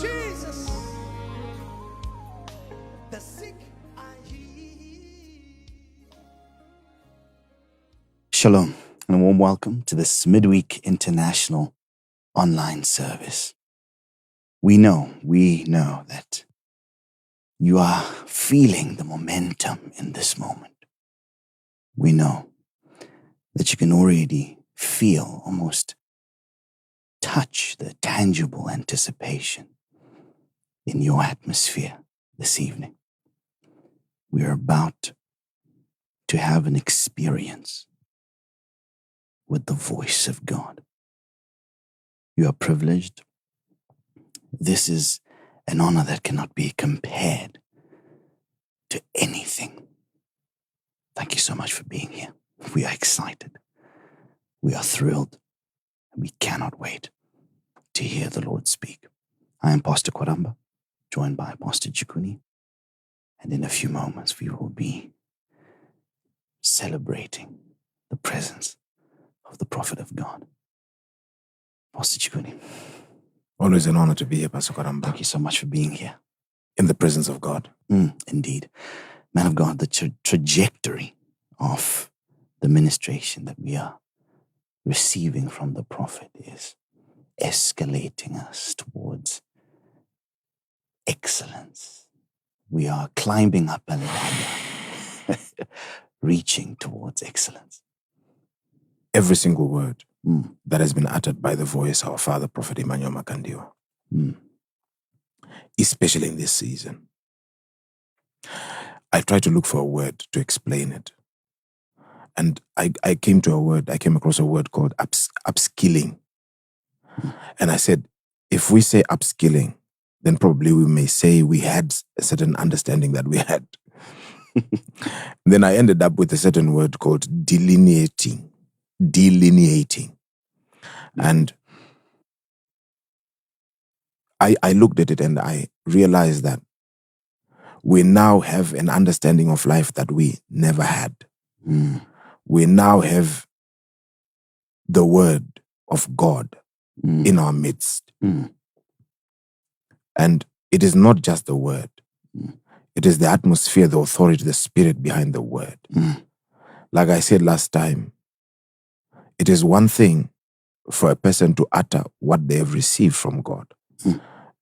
Jesus. The sick are healed. Shalom and a warm welcome to this midweek international online service. We know that you are feeling the momentum in this moment. We know that you can already feel, almost touch the tangible anticipation in your atmosphere this evening. We are about to have an experience with the voice of God. You are privileged. This is an honor that cannot be compared to anything. Thank you so much for being here. We are excited. We are thrilled. We cannot wait to hear the Lord speak. I am Pastor Kwaramba, joined by Pastor Chikuni, and in a few moments we will be celebrating the presence of the prophet of God. Pastor Chikuni, Always an honor to be here, Pastor Kwaramba. thank you so much for being here. In the presence of God. Indeed. Man of God, the trajectory of the ministration that we are receiving from the prophet is escalating us towards excellence. We are climbing up a ladder, reaching towards excellence. Every single word that has been uttered by the voice of our father, Prophet Emmanuel Makandiwa, especially in this season. I tried to look for a word to explain it. And I came across a word called upskilling. And I said, if we say upskilling, then probably we may say we had a certain understanding that we had. Then I ended up with a certain word called delineating. And I looked at it and I realized that we now have an understanding of life that we never had. We now have the word of God in our midst. And it is not just the word. It is the atmosphere, the authority, the spirit behind the word. Like I said last time, it is one thing for a person to utter what they have received from God.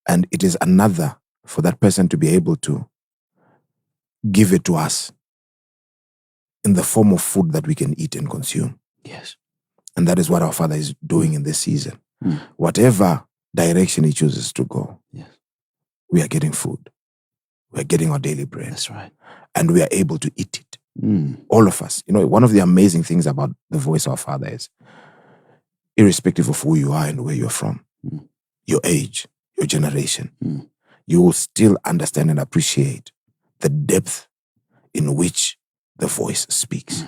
And it is another for that person to be able to give it to us in the form of food that we can eat and consume. Yes. And that is what our Father is doing in this season. Whatever direction He chooses to go, Yes. we are getting food. We are getting our daily bread. That's right. And we are able to eat it. All of us. You know, one of the amazing things about the voice of our Father is, irrespective of who you are and where you're from, your age, your generation, you will still understand and appreciate the depth in which the voice speaks.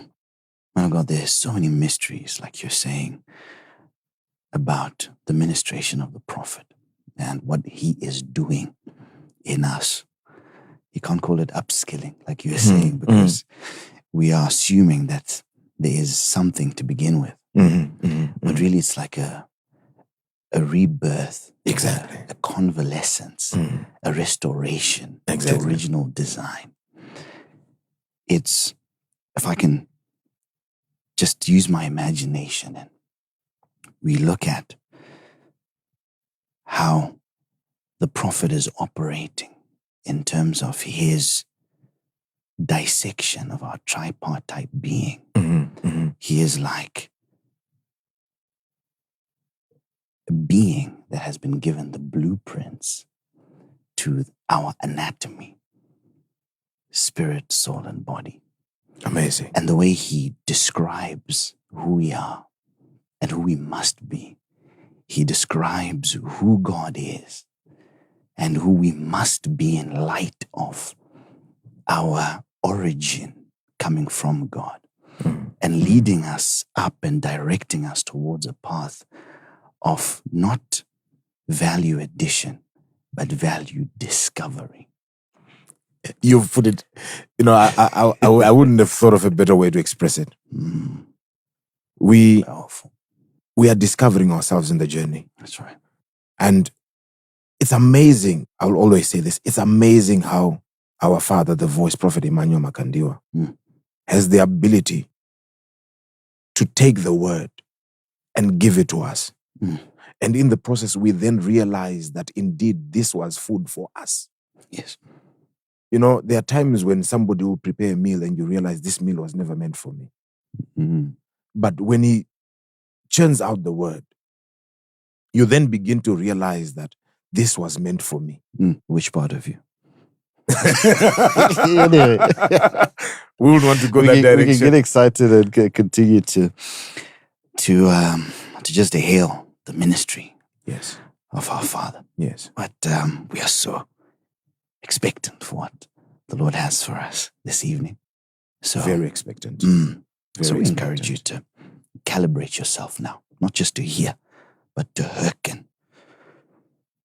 Man of God, there's so many mysteries, like you're saying, about the ministration of the prophet and what he is doing in us. You can't call it upskilling, like you're saying, because we are assuming that there is something to begin with. But really it's like a rebirth, Exactly. a convalescence, a restoration Exactly. to original design. It's, if I can just use my imagination and we look at how the prophet is operating in terms of his dissection of our tripartite being. He is like a being that has been given the blueprints to our anatomy, spirit, soul, and body. Amazing. And the way he describes who we are and who we must be. He describes who God is and who we must be in light of our origin coming from God, and leading us up and directing us towards a path of not value addition, but value discovery. You've put it, you know, I wouldn't have thought of a better way to express it. Powerful. We are discovering ourselves in the journey. That's right. And It's amazing. I'll always say this. It's amazing how our father, the voice prophet Emmanuel Makandiwa, has the ability to take the word and give it to us. And in the process, we then realize that indeed this was food for us. Yes. You know, there are times when somebody will prepare a meal and you realize this meal was never meant for me. But when he churns out the word, you then begin to realize that this was meant for me. Which part of you? Anyway. We would want to go that direction. We can get excited and continue to just hail the ministry of our Father. Yes. But we are so expectant for what the Lord has for us this evening. So very expectant. So we encourage you to calibrate yourself now, not just to hear, but to hearken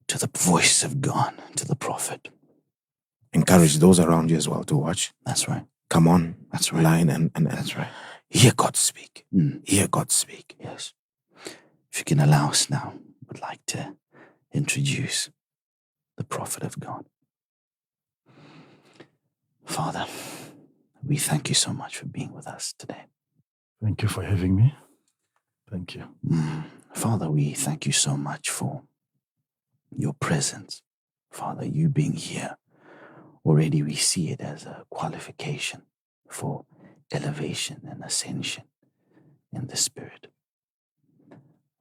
to the voice of God, to the prophet. Encourage those around you as well to watch. That's right. Come on. That's right. Line and that's right. Hear God speak. Hear God speak. Yes. If you can allow us now, I'd like to introduce the prophet of God. Father, we thank you so much for being with us today. Thank you for having me. Thank you. Father, we thank you so much for your presence. Father, you being here, already we see it as a qualification for elevation and ascension in the Spirit.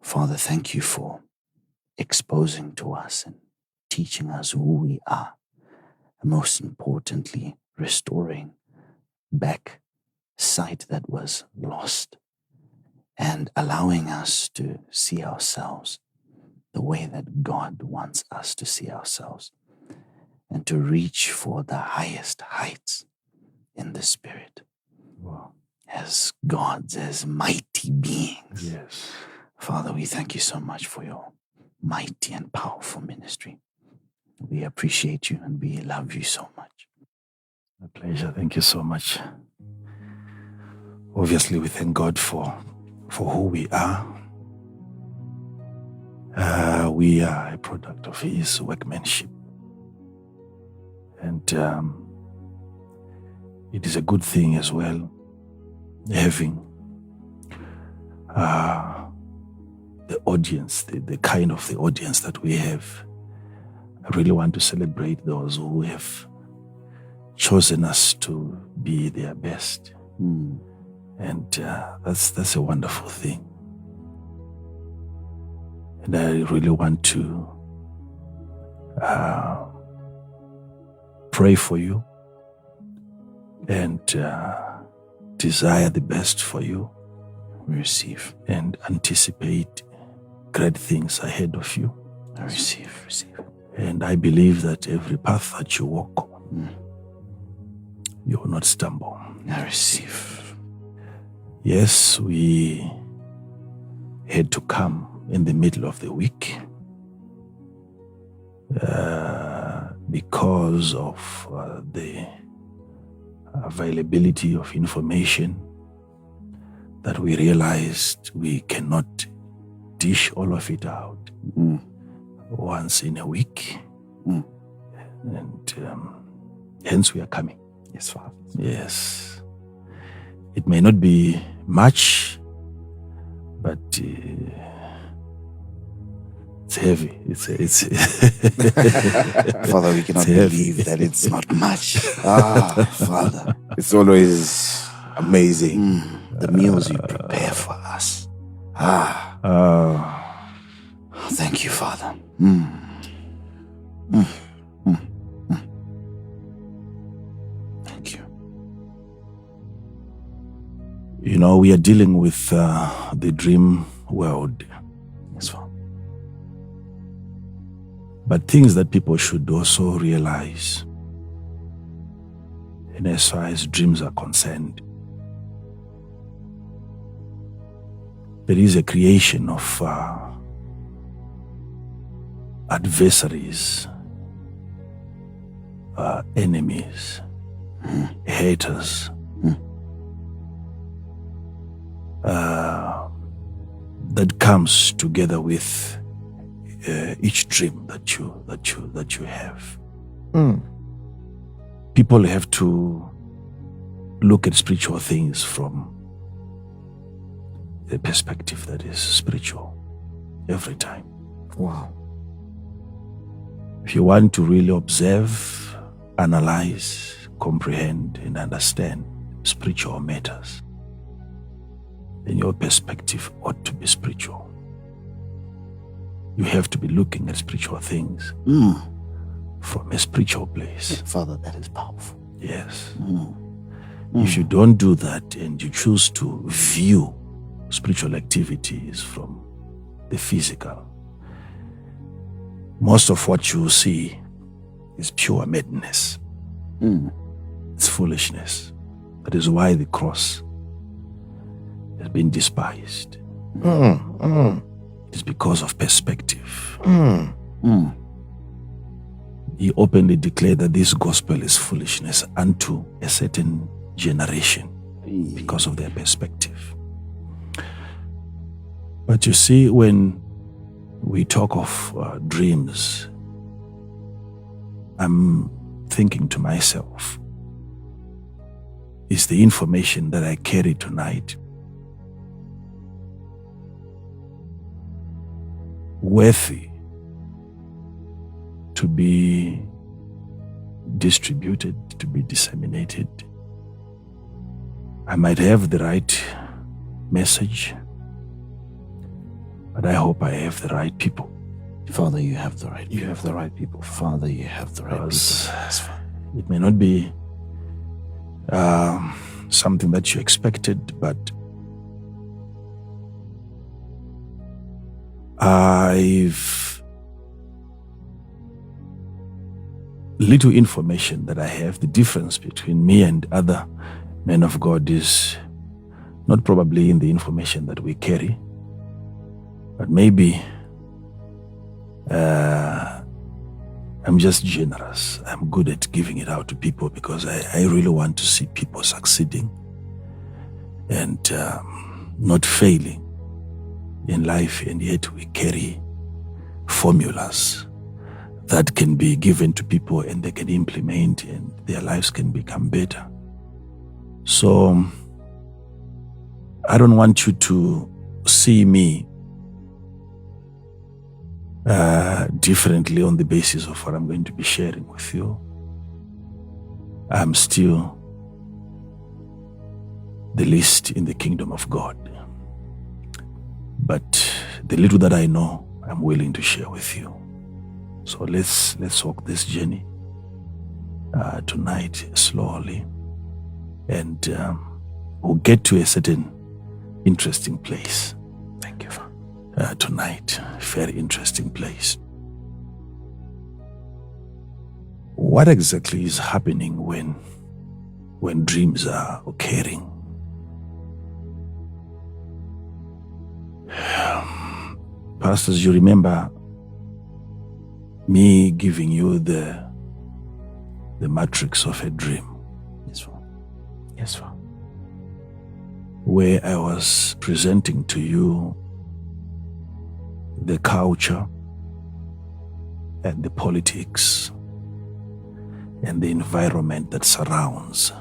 Father, thank you for exposing to us and teaching us who we are, and most importantly, restoring back sight that was lost and allowing us to see ourselves the way that God wants us to see ourselves and to reach for the highest heights in the Spirit. Wow. As gods, as mighty beings. Yes. Father, we thank you so much for your mighty and powerful ministry. We appreciate you and we love you so much. My pleasure. Thank you so much. Obviously, we thank God for who we are. We are a product of His workmanship. And it is a good thing as well, having the audience, the kind of the audience that we have. I really want to celebrate those who have chosen us to be their best. And that's a wonderful thing. And I really want to pray for you and desire the best for you. We receive. And anticipate great things ahead of you. I receive. And I believe that every path that you walk, you will not stumble. I receive. Yes, we had to come in the middle of the week because of the availability of information that we realized we cannot dish all of it out once in a week. And hence we are coming. Yes, Father. Yes. It may not be much, but it's heavy. It's Father, we cannot believe that it's not much. Father. It's always amazing. The meals you prepare for us. Thank you, Father. Thank you. You know, we are dealing with the dream world. Yes, Father. But things that people should also realize, and as far as dreams are concerned, there is a creation of adversaries, enemies, haters, that comes together with each dream that you have. Mm. People have to look at spiritual things from a perspective that is spiritual every time. Wow. If you want to really observe, analyze, comprehend, and understand spiritual matters, then your perspective ought to be spiritual. You have to be looking at spiritual things from a spiritual place. Father, that is powerful. Yes. If you don't do that and you choose to view spiritual activities from the physical, most of what you see is pure madness. It's foolishness. That is why the cross has been despised. It's because of perspective. He openly declared that this gospel is foolishness unto a certain generation because of their perspective. But you see, when we talk of dreams, I'm thinking to myself, is the information that I carry tonight worthy to be distributed, to be disseminated? I might have the right message, but I hope I have the right people. Father, you have the right people. You have the right people. Father, you have the right people. Because it may not be something that you expected, but little information that I have, the difference between me and other men of God is not probably in the information that we carry, but maybe I'm just generous. I'm good at giving it out to people because I really want to see people succeeding and not failing in life, and yet we carry formulas that can be given to people and they can implement and their lives can become better. So I don't want you to see me differently on the basis of what I'm going to be sharing with you. I'm still the least in the kingdom of God. But the little that I know, I'm willing to share with you. So let's walk this journey tonight slowly, and we'll get to a certain interesting place. Thank you, Father. Tonight, very interesting place. What exactly is happening when dreams are occurring? Pastors, you remember me giving you the matrix of a dream. Yes, Father. Yes, Father. Where I was presenting to you the culture and the politics and the environment that surrounds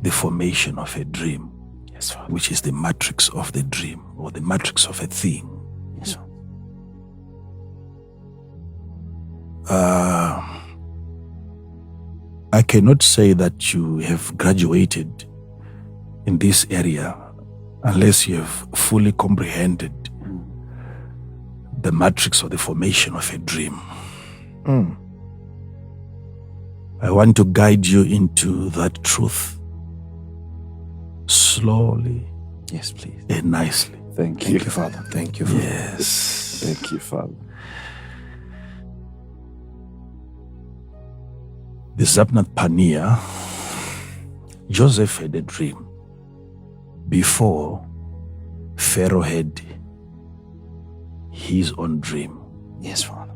the formation of a dream. Yes, Father. Which is the matrix of the dream or the matrix of a thing. Yes, Father. I cannot say that you have graduated in this area unless you have fully comprehended the matrix or the formation of a dream. I want to guide you into that truth slowly. Yes, please. And nicely. Thank you. Thank you, Father. Thank you, Father. Yes. Thank you, Father. The Zaphnathpaneah, Joseph had a dream before Pharaoh had his own dream. Yes, Father.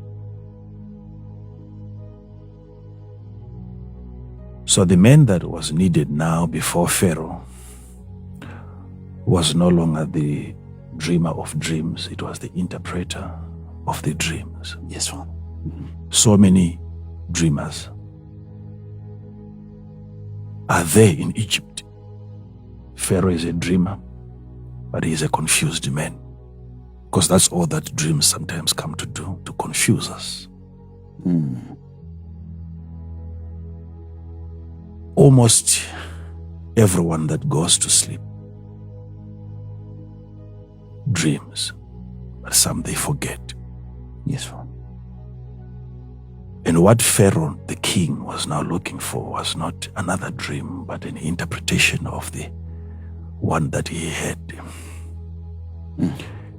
So the man that was needed now before Pharaoh was no longer the dreamer of dreams. It was the interpreter of the dreams. Yes, Father. So many dreamers are there in Egypt. Pharaoh is a dreamer, but he is a confused man. Because that's all that dreams sometimes come to do, to confuse us. Almost everyone that goes to sleep dreams, but some they forget. Yes, Father. And what Pharaoh, the king, was now looking for was not another dream, but an interpretation of the one that he had.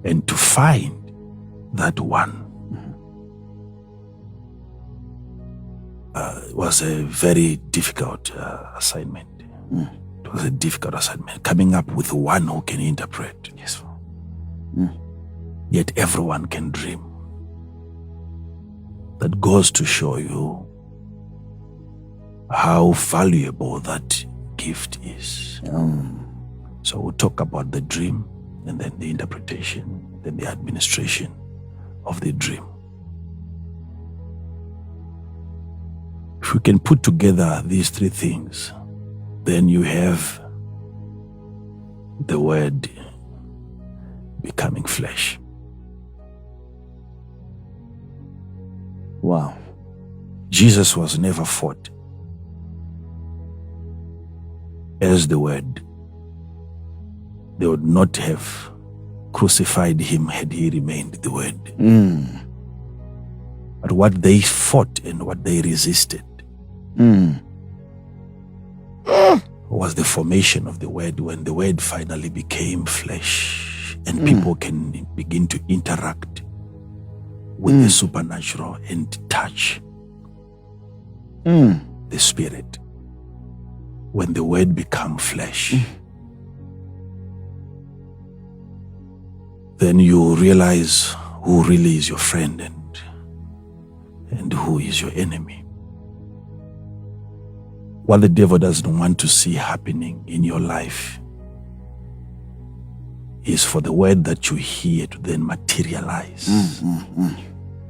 And to find that one was a very difficult assignment. It was a difficult assignment, coming up with one who can interpret. Yes, Father. Yet everyone can dream. That goes to show you how valuable that gift is. So we'll talk about the dream, and then the interpretation, then the administration of the dream. If we can put together these three things, then you have the word becoming flesh. Wow. Jesus was never fought as the word. They would not have crucified him had he remained the word. But what they fought and what they resisted was the formation of the word, when the word finally became flesh and people can begin to interact with the supernatural and touch the spirit. When the word become flesh, then you realize who really is your friend and who is your enemy. What the devil doesn't want to see happening in your life is for the word that you hear to then materialize.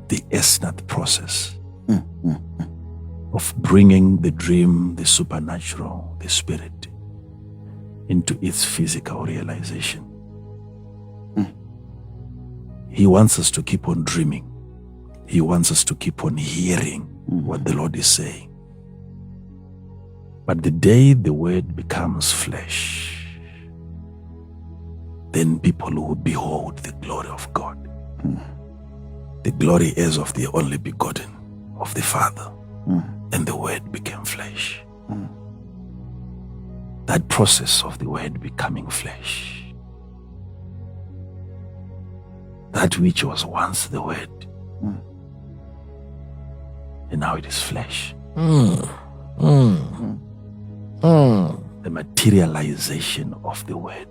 The Zaphnath process of bringing the dream, the supernatural, the spirit into its physical realization. He wants us to keep on dreaming. He wants us to keep on hearing what the Lord is saying. But the day the word becomes flesh, then people will behold the glory of God. The glory as of the only begotten of the Father. And the word became flesh. That process of the word becoming flesh, that which was once the word, and now it is flesh. The materialization of the word.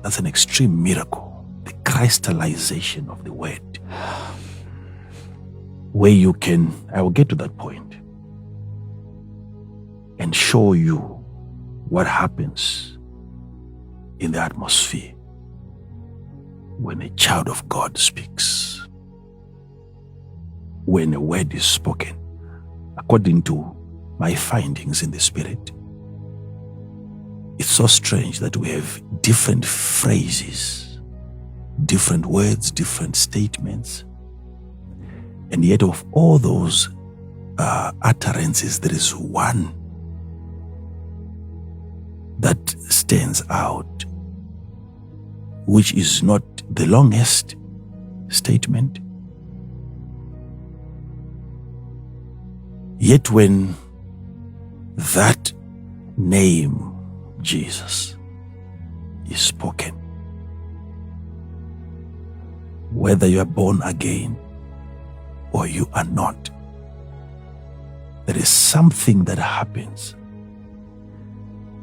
That's an extreme miracle. The crystallization of the word. Where you can, I will get to that point and show you what happens in the atmosphere when a child of God speaks. When a word is spoken, according to my findings in the spirit, it's so strange that we have different phrases, different words, different statements, and yet of all those utterances, there is one that stands out, which is not the longest statement. Yet when that name, Jesus, is spoken, whether you are born again or you are not, there is something that happens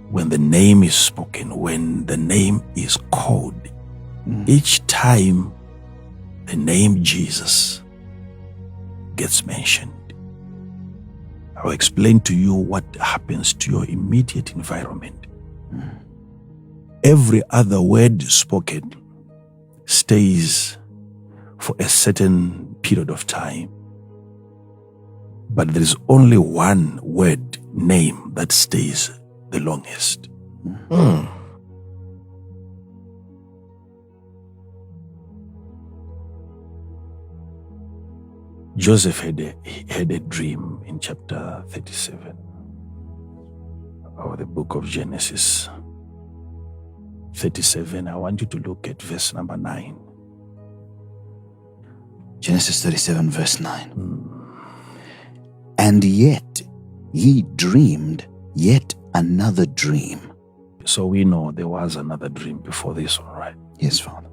when the name is spoken, when the name is called. Each time the name Jesus gets mentioned, I'll explain to you what happens to your immediate environment. Every other word spoken stays for a certain period of time. But there is only one word, name, that stays the longest. Joseph had a dream in chapter 37 of the book of Genesis 37. I want you to look at verse number 9. Genesis 37, verse 9. And yet he dreamed yet another dream. So we know there was another dream before this one, right? Yes, Father.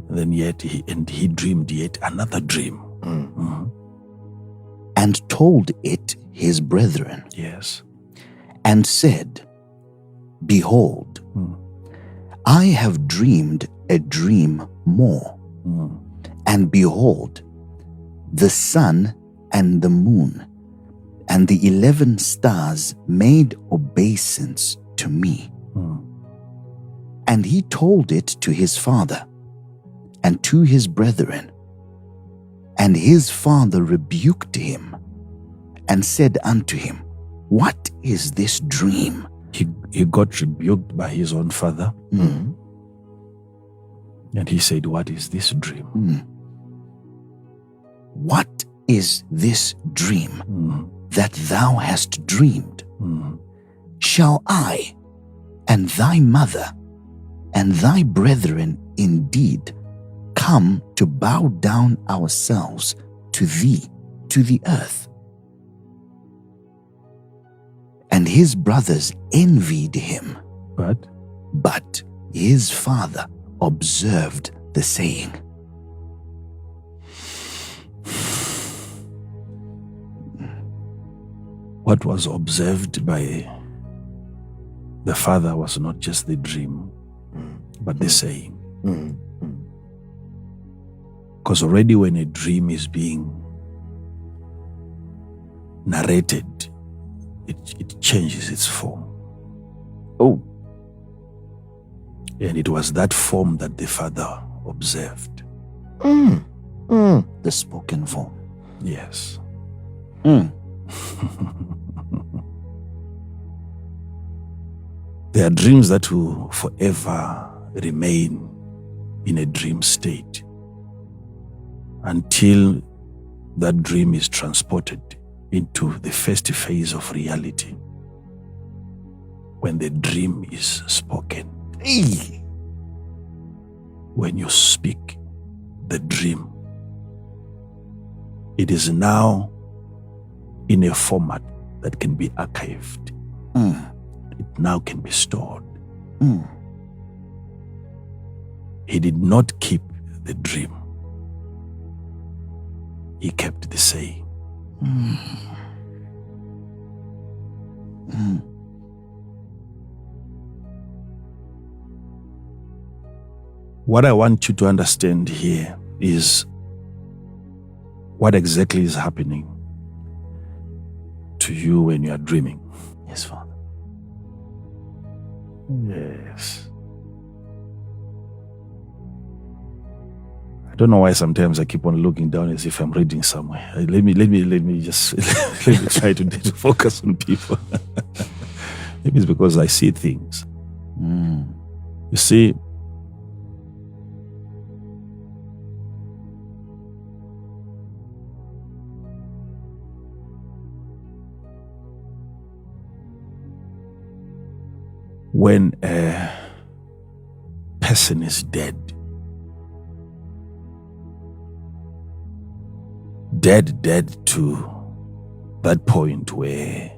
And then he dreamed yet another dream. And told it his brethren, Yes. and said, Behold, I have dreamed a dream more. And behold, the sun and the moon and the 11 stars made obeisance to me. And he told it to his father and to his brethren. And his father rebuked him and said unto him, What is this dream? He got rebuked by his own father. And he said, What is this dream? What is this dream that thou hast dreamed? Shall I and thy mother and thy brethren indeed come to bow down ourselves to thee, to the earth? And his brothers envied him, but his father observed the saying. What was observed by the father was not just the dream, but the saying. Because already when a dream is being narrated, it changes its form. Oh. And it was that form that the father observed. The spoken form. Yes. There are dreams that will forever remain in a dream state until that dream is transported into the first phase of reality, when the dream is spoken. When you speak the dream, it is now in a format that can be archived. It now can be stored. He did not keep the dream. He kept the saying. What I want you to understand here is what exactly is happening to you when you are dreaming. Yes, Father. Yes. I don't know why sometimes I keep on looking down as if I'm reading somewhere. Let me just let me try to focus on people. Maybe it's because I see things. You see, when a person is dead to that point where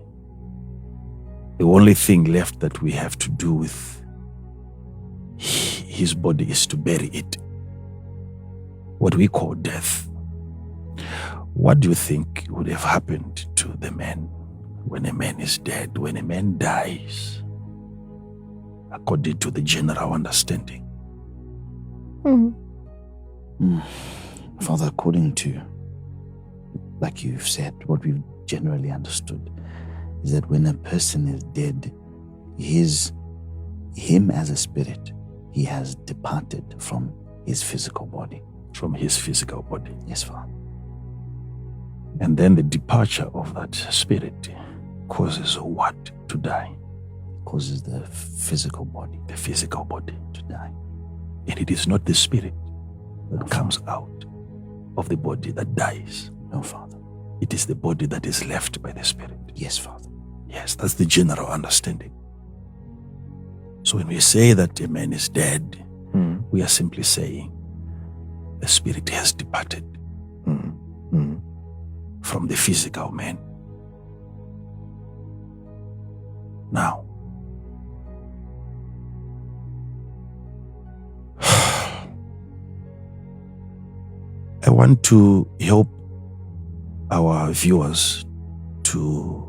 the only thing left that we have to do with his body is to bury it, what we call death. What do you think would have happened to the man when a man is dead, when a man dies, according to the general understanding? Father, according to, like you've said, what we've generally understood is that when a person is dead, him as a spirit, he has departed from his physical body. From his physical body. Yes, Father. And then the departure of that spirit causes what to die? Causes the physical body The physical body. to die. And it is not the spirit that No, comes out of the body that dies. No, Father. It is the body that is left by the spirit. Yes, Father. Yes, that's the general understanding. So when we say that a man is dead, we are simply saying the spirit has departed from the physical man. Now, I want to help our viewers to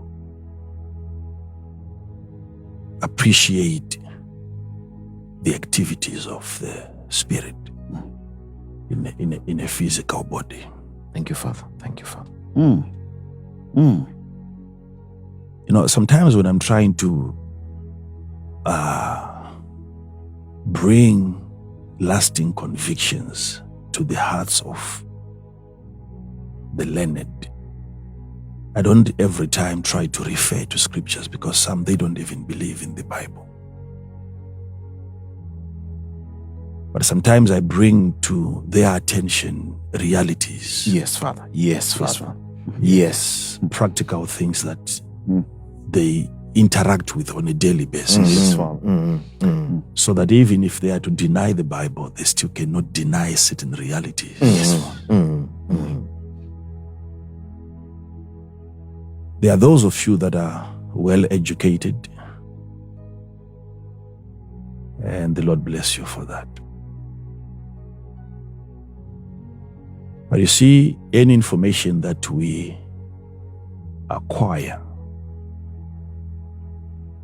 appreciate the activities of the spirit in a physical body. Thank you, Father. Thank you, Father. You know, sometimes when I'm trying to bring lasting convictions to the hearts of the learned, I don't every time try to refer to scriptures, because some, they don't even believe in the Bible. But sometimes I bring to their attention realities. Yes, Father. Yes, Father. Yes, practical things that they interact with on a daily basis. Yes, Father. So that even if they are to deny the Bible, they still cannot deny certain realities. There are those of you that are well educated, and the Lord bless you for that. But you see, any information that we acquire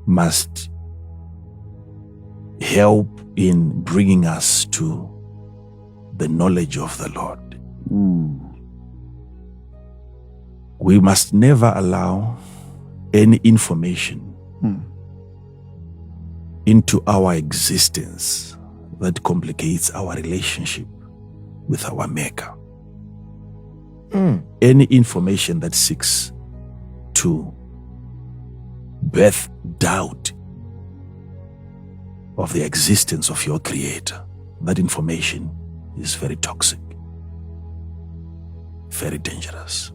must help in bringing us to the knowledge of the Lord. We must never allow any information into our existence that complicates our relationship with our Maker. Any information that seeks to birth doubt of the existence of your Creator, that information is very toxic, very dangerous.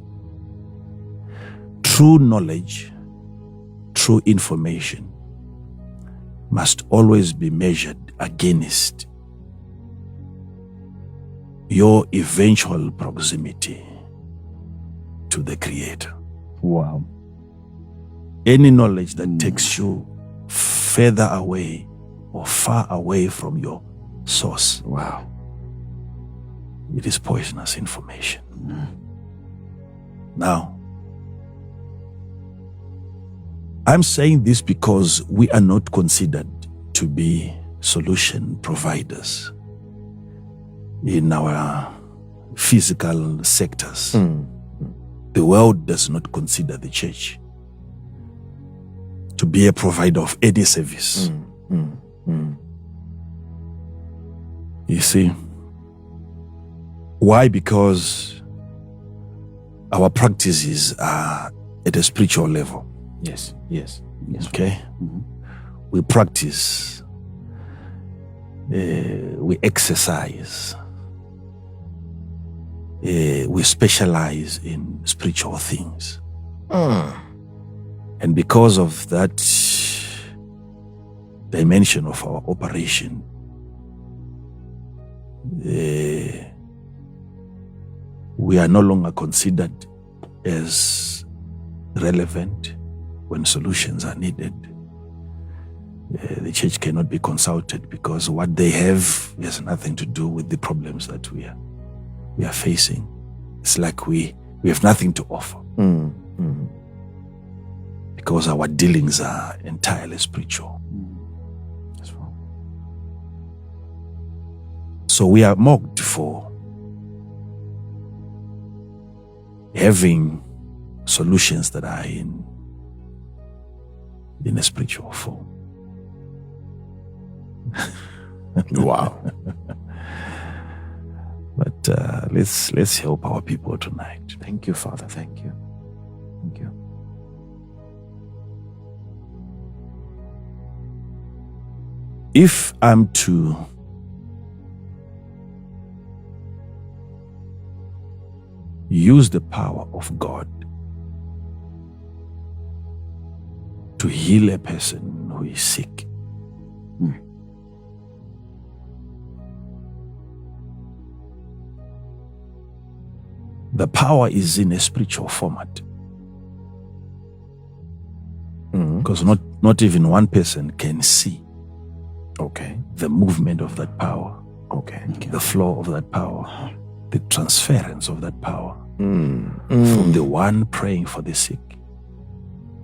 True knowledge, true information must always be measured against your eventual proximity to the Creator. Wow. Any knowledge that takes you further away or far away from your source, Wow. it is poisonous information. Now, I'm saying this because we are not considered to be solution providers in our physical sectors. The world does not consider the church to be a provider of any service. You see? Why? Because our practices are at a spiritual level. Yes. Okay? We practice, we exercise, we specialize in spiritual things. And because of that dimension of our operation, we are no longer considered as relevant when solutions are needed. The church cannot be consulted because what they have has nothing to do with the problems that we are facing. It's like we have nothing to offer because our dealings are entirely spiritual. So we are mocked for having solutions that are in a spiritual form. Wow. let's help our people tonight. Thank you, Father. Thank you. Thank you. If I'm to use the power of God to heal a person who is sick, the power is in a spiritual format. Because not even one person can see the movement of that power, the flow of that power, the transference of that power from the one praying for the sick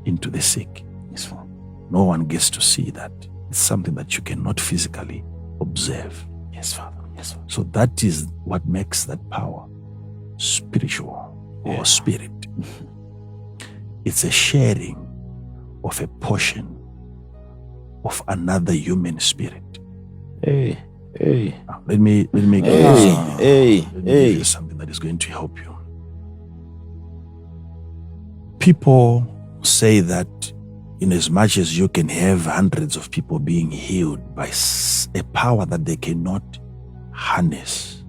into the sick. Yes, Father. No one gets to see that. It's something that you cannot physically observe. Yes, Father. Yes, Father. So that is what makes that power spiritual or spirit. It's a sharing of a portion of another human spirit. Hey. Let me give you let me give you something that is going to help you. People say that in as much as you can have hundreds of people being healed by a power that they cannot harness,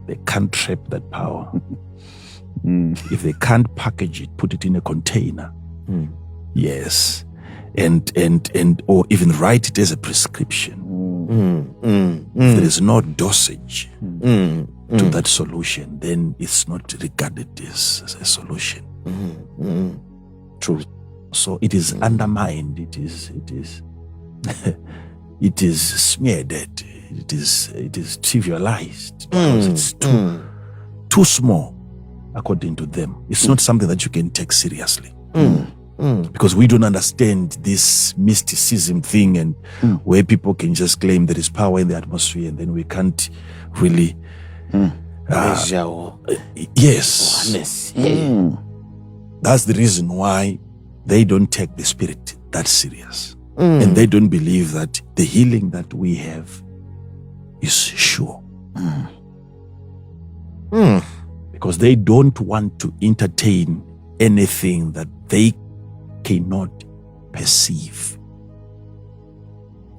they can't trap that power. If they can't package it, put it in a container, yes, and or even write it as a prescription. If there is no dosage to that solution, then it's not regarded as a solution. True. So it is undermined. It is it is smeared at. It is trivialized because it's too small according to them. It's not something that you can take seriously. Because we don't understand this mysticism thing, and where people can just claim there is power in the atmosphere, and then we can't really yes. That's the reason why they don't take the spirit that serious, and they don't believe that the healing that we have is sure, because they don't want to entertain anything that they cannot perceive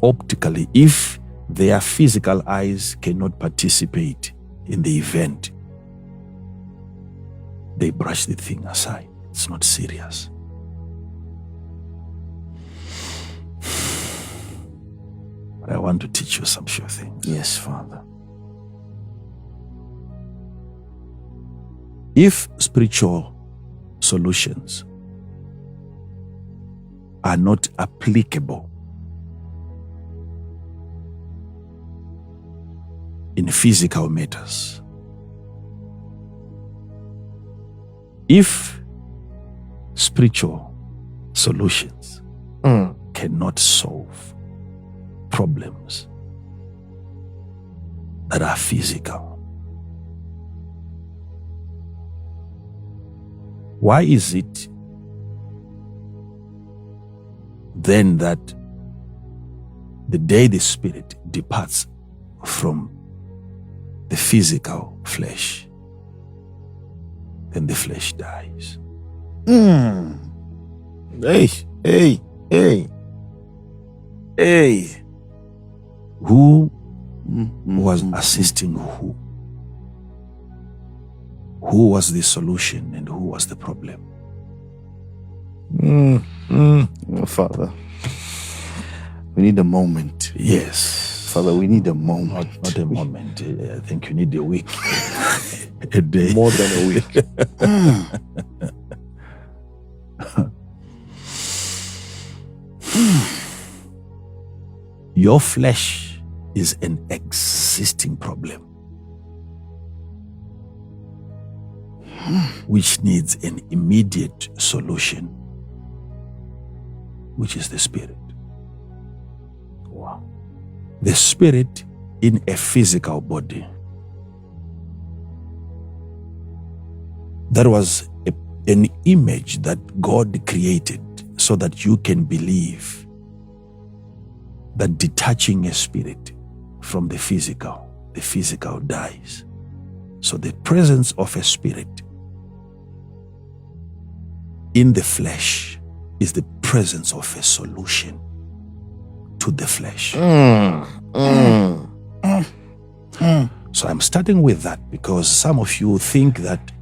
optically. If their physical eyes cannot participate in the event, they brush the thing aside. It's not serious. But I want to teach you some sure things. Yes, Father. If spiritual solutions are not applicable in physical matters, if spiritual solutions cannot solve problems that are physical, why is it then that the day the spirit departs from the physical flesh, then the flesh dies? Hey. Who was assisting who? Who was the solution and who was the problem? Father, we need a moment. Yes. Father, we need a moment. Not a moment. I think you need a week. A day. More than a week. Your flesh is an existing problem which needs an immediate solution, which is the spirit. Wow. The spirit in a physical body. That was an image that God created so that you can believe that detaching a spirit from the physical, the physical dies. So the presence of a spirit in the flesh is the presence of a solution to the flesh. So I'm starting with that because some of you think that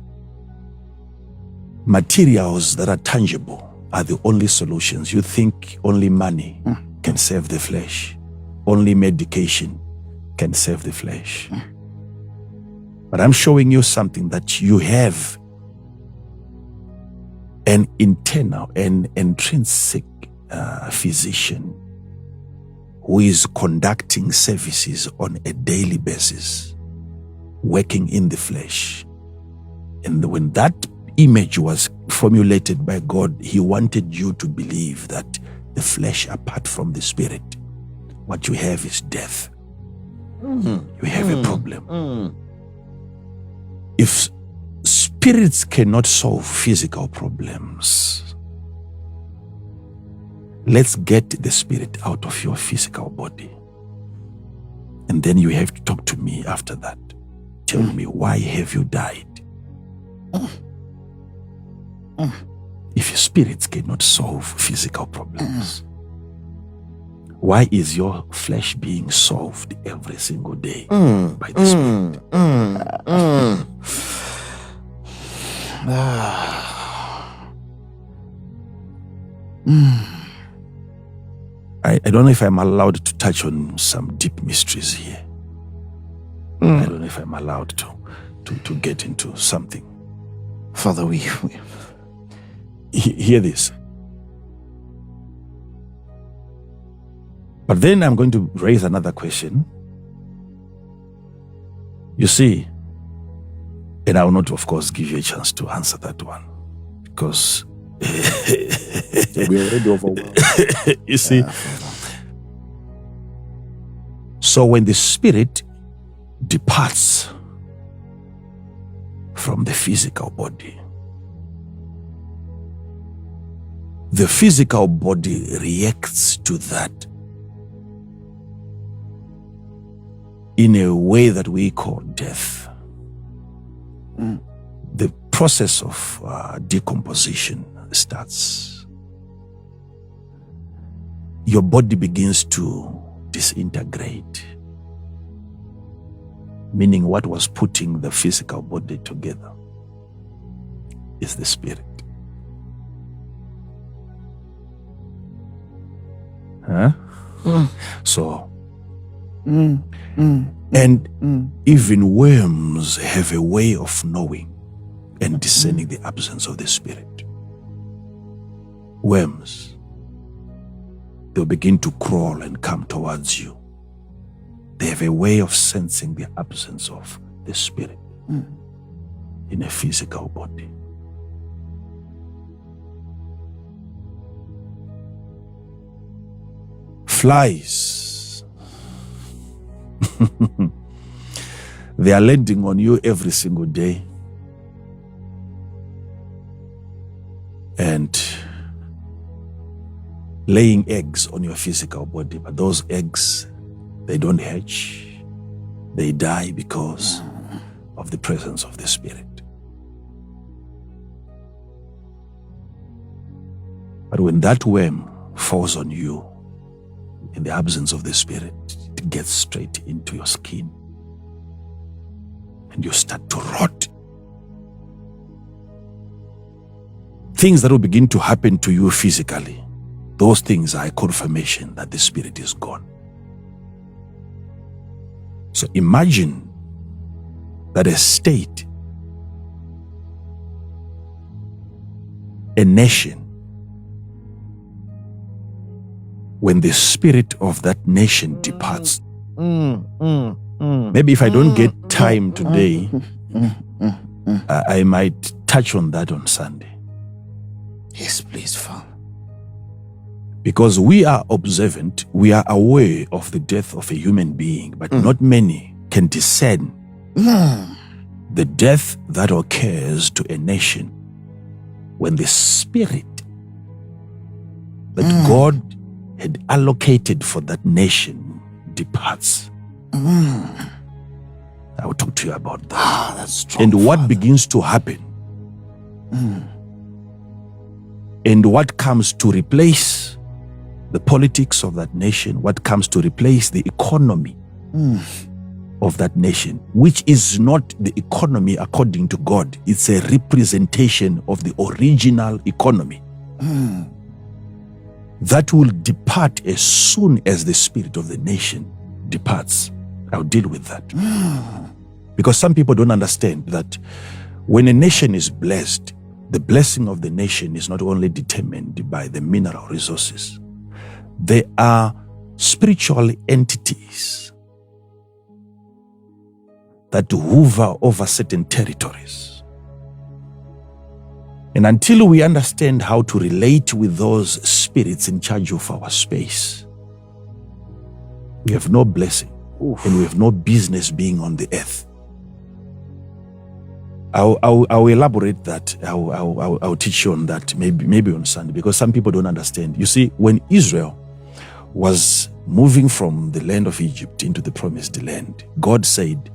materials that are tangible are the only solutions. You think only money can save the flesh. Only medication can save the flesh. But I'm showing you something that you have an internal and intrinsic physician who is conducting services on a daily basis, working in the flesh. And when that image was formulated by God, he wanted you to believe that the flesh apart from the spirit, what you have is death. You have a problem. If spirits cannot solve physical problems, let's get the spirit out of your physical body. And then you have to talk to me after that. Tell me, why have you died? If your spirits cannot solve physical problems, why is your flesh being solved every single day by the spirit? I don't know if I'm allowed to touch on some deep mysteries here. I don't know if I'm allowed to get into something. Father, we hear this. But then I'm going to raise another question. You see, and I will not, of course, give you a chance to answer that one because We're already overwhelmed. you see. So when the spirit departs from the physical body, the physical body reacts to that in a way that we call death. The process of decomposition starts. Your body begins to disintegrate, meaning what was putting the physical body together is the spirit. So, and even worms have a way of knowing and discerning the absence of the spirit. Worms, they'll begin to crawl and come towards you. They have a way of sensing the absence of the spirit in a physical body. Flies, they are landing on you every single day. And laying eggs on your physical body, but those eggs, they don't hatch. They die because of the presence of the spirit. But when that worm falls on you, in the absence of the spirit, it gets straight into your skin. And you start to rot. Things that will begin to happen to you physically, those things are a confirmation that the spirit is gone. So imagine that a state, a nation, when the spirit of that nation departs, maybe if I don't get time today, I might touch on that on Sunday. Yes, please, Father. Because we are observant, we are aware of the death of a human being, but not many can discern the death that occurs to a nation when the spirit that God had allocated for that nation departs. to you about that. That's strong. And what Father. begins to happen, and what comes to replace the politics of that nation, what comes to replace the economy of that nation, which is not the economy according to God. It's a representation of the original economy. That will depart as soon as the spirit of the nation departs. I'll deal with that. Because some people don't understand that when a nation is blessed, the blessing of the nation is not only determined by the mineral resources. There are spiritual entities that hover over certain territories. And until we understand how to relate with those spirits in charge of our space, we have no blessing. And we have no business being on the earth. I'll elaborate that. I'll teach you on that maybe on Sunday, because some people don't understand. You see, when Israel was moving from the land of Egypt into the promised land, God said,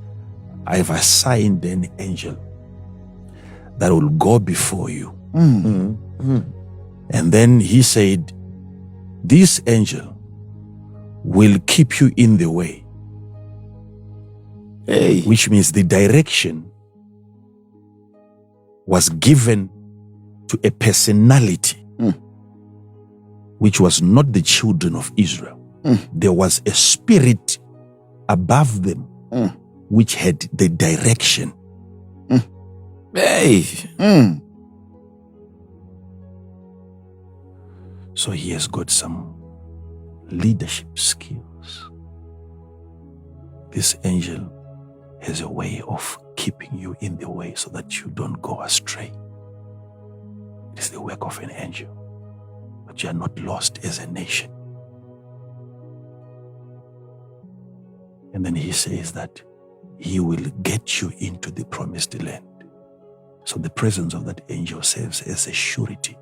I have assigned an angel that will go before you. And then he said, this angel will keep you in the way. Which means the direction was given to a personality which was not the children of Israel. There was a spirit above them which had the direction. So he has got some leadership skills. This angel has a way of keeping you in the way so that you don't go astray. It is the work of an angel, but you are not lost as a nation. And then he says that he will get you into the promised land. So the presence of that angel serves as a surety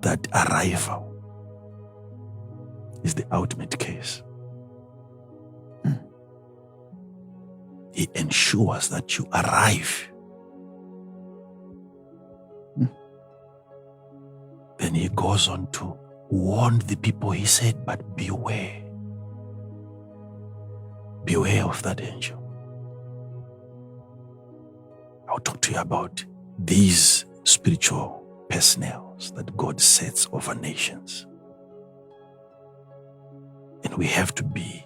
that arrival is the ultimate case. He ensures that you arrive. Then he goes on to warn the people. He said, but beware. Beware of that angel. I'll talk to you about these spiritual personnel that God sets over nations. And we have to be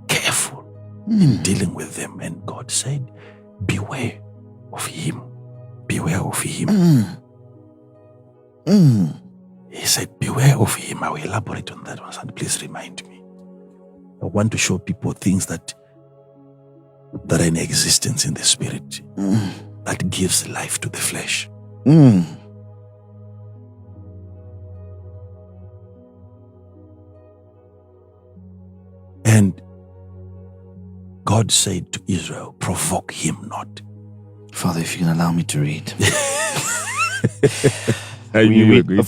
careful in dealing with them. And God said, beware of him. Beware of him. He said, beware of him. I will elaborate on that one. And please remind me. I want to show people things that are in existence in the spirit, that gives life to the flesh. And God said to Israel, provoke him not. Father, if you can allow me to read.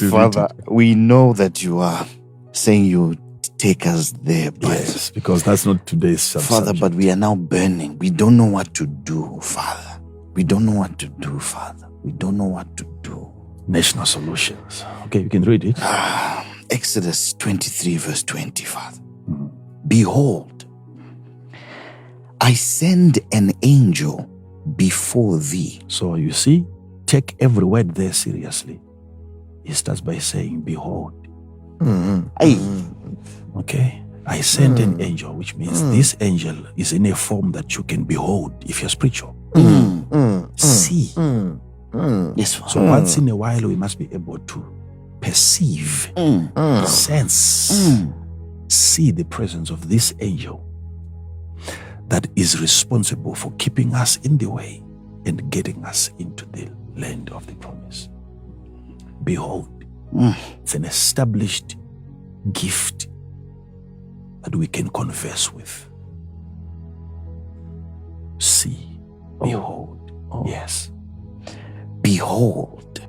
Father, we know that you are saying you take us there. But Yes, because that's not today's Father, subject. but we are now burning. We don't know what to do, Father. We don't know what to do, Father. We don't know what to do. National solutions. Okay, you can read it. Exodus 23 verse 20, Father. Behold, I send an angel before thee. So you see, take every word there seriously. He starts by saying, behold. Hey, Okay? I send an angel, which means this angel is in a form that you can behold if you're spiritual. See. yes, Father. So once in a while, we must be able to perceive, sense, see the presence of this angel that is responsible for keeping us in the way and getting us into the land of the promise. Behold, it's an established gift that we can converse with. See, behold, yes. Behold,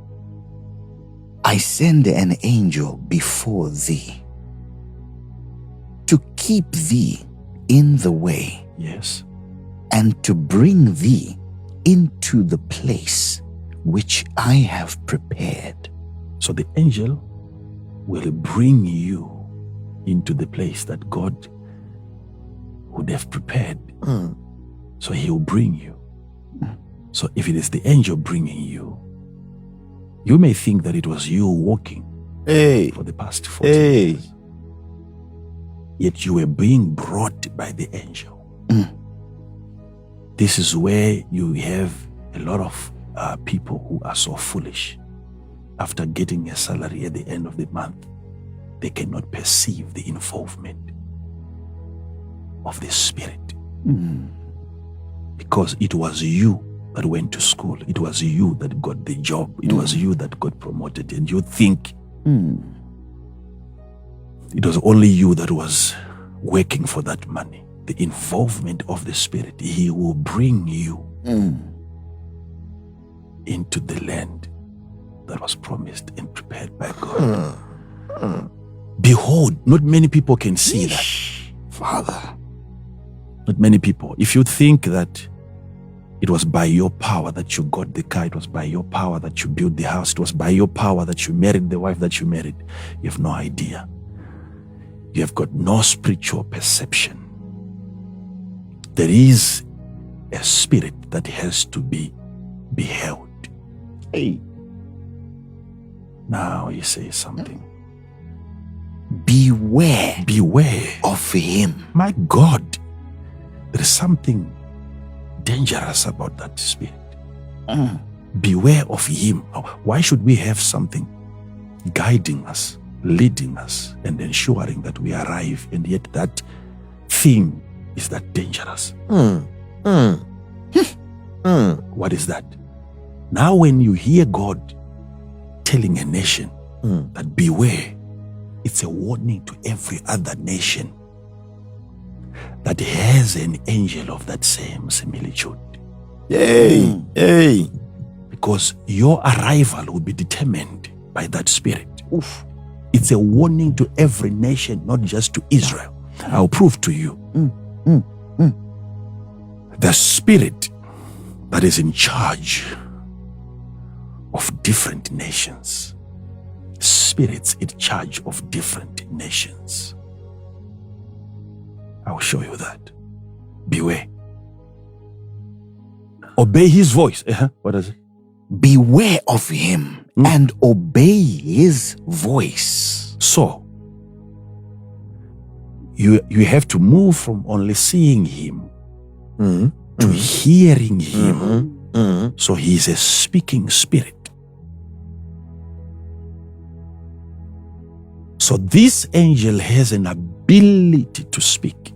I send an angel before thee to keep thee in the way, Yes. and to bring thee into the place which I have prepared. So the angel will bring you into the place that God would have prepared. So he will bring you. So if it is the angel bringing you, you may think that it was you walking Hey. for the past 40 years. Yet you were being brought by the angel. This is where you have a lot of people who are so foolish. After getting a salary at the end of the month, they cannot perceive the involvement of the Spirit. Because it was you that went to school. It was you that got the job. It was you that got promoted. And you think it was only you that was working for that money. The involvement of the Spirit, he will bring you into the land that was promised and prepared by God. Behold, not many people can see that. Father. Not many people. If you think that it was by your power that you got the car, it was by your power that you built the house, it was by your power that you married the wife that you married, you have no idea. You have got no spiritual perception. There is a spirit that has to be beheld. Hey. Now he says something. Beware Beware. of him. My God, there is something dangerous about that spirit. Beware of him. Why should we have something guiding us, leading us, and ensuring that we arrive, and yet that thing is that dangerous? What is that? Now when you hear God telling a nation that beware, it's a warning to every other nation that has an angel of that same similitude. Hey. Because your arrival will be determined by that spirit. It's a warning to every nation, not just to Israel. I'll prove to you. The spirit that is in charge of different nations. Spirits in charge of different nations. I will show you that. Beware. Obey his voice. What is it? Beware of him and obey his voice. So, you have to move from only seeing him to hearing him. So he is a speaking spirit. So this angel has an ability to speak.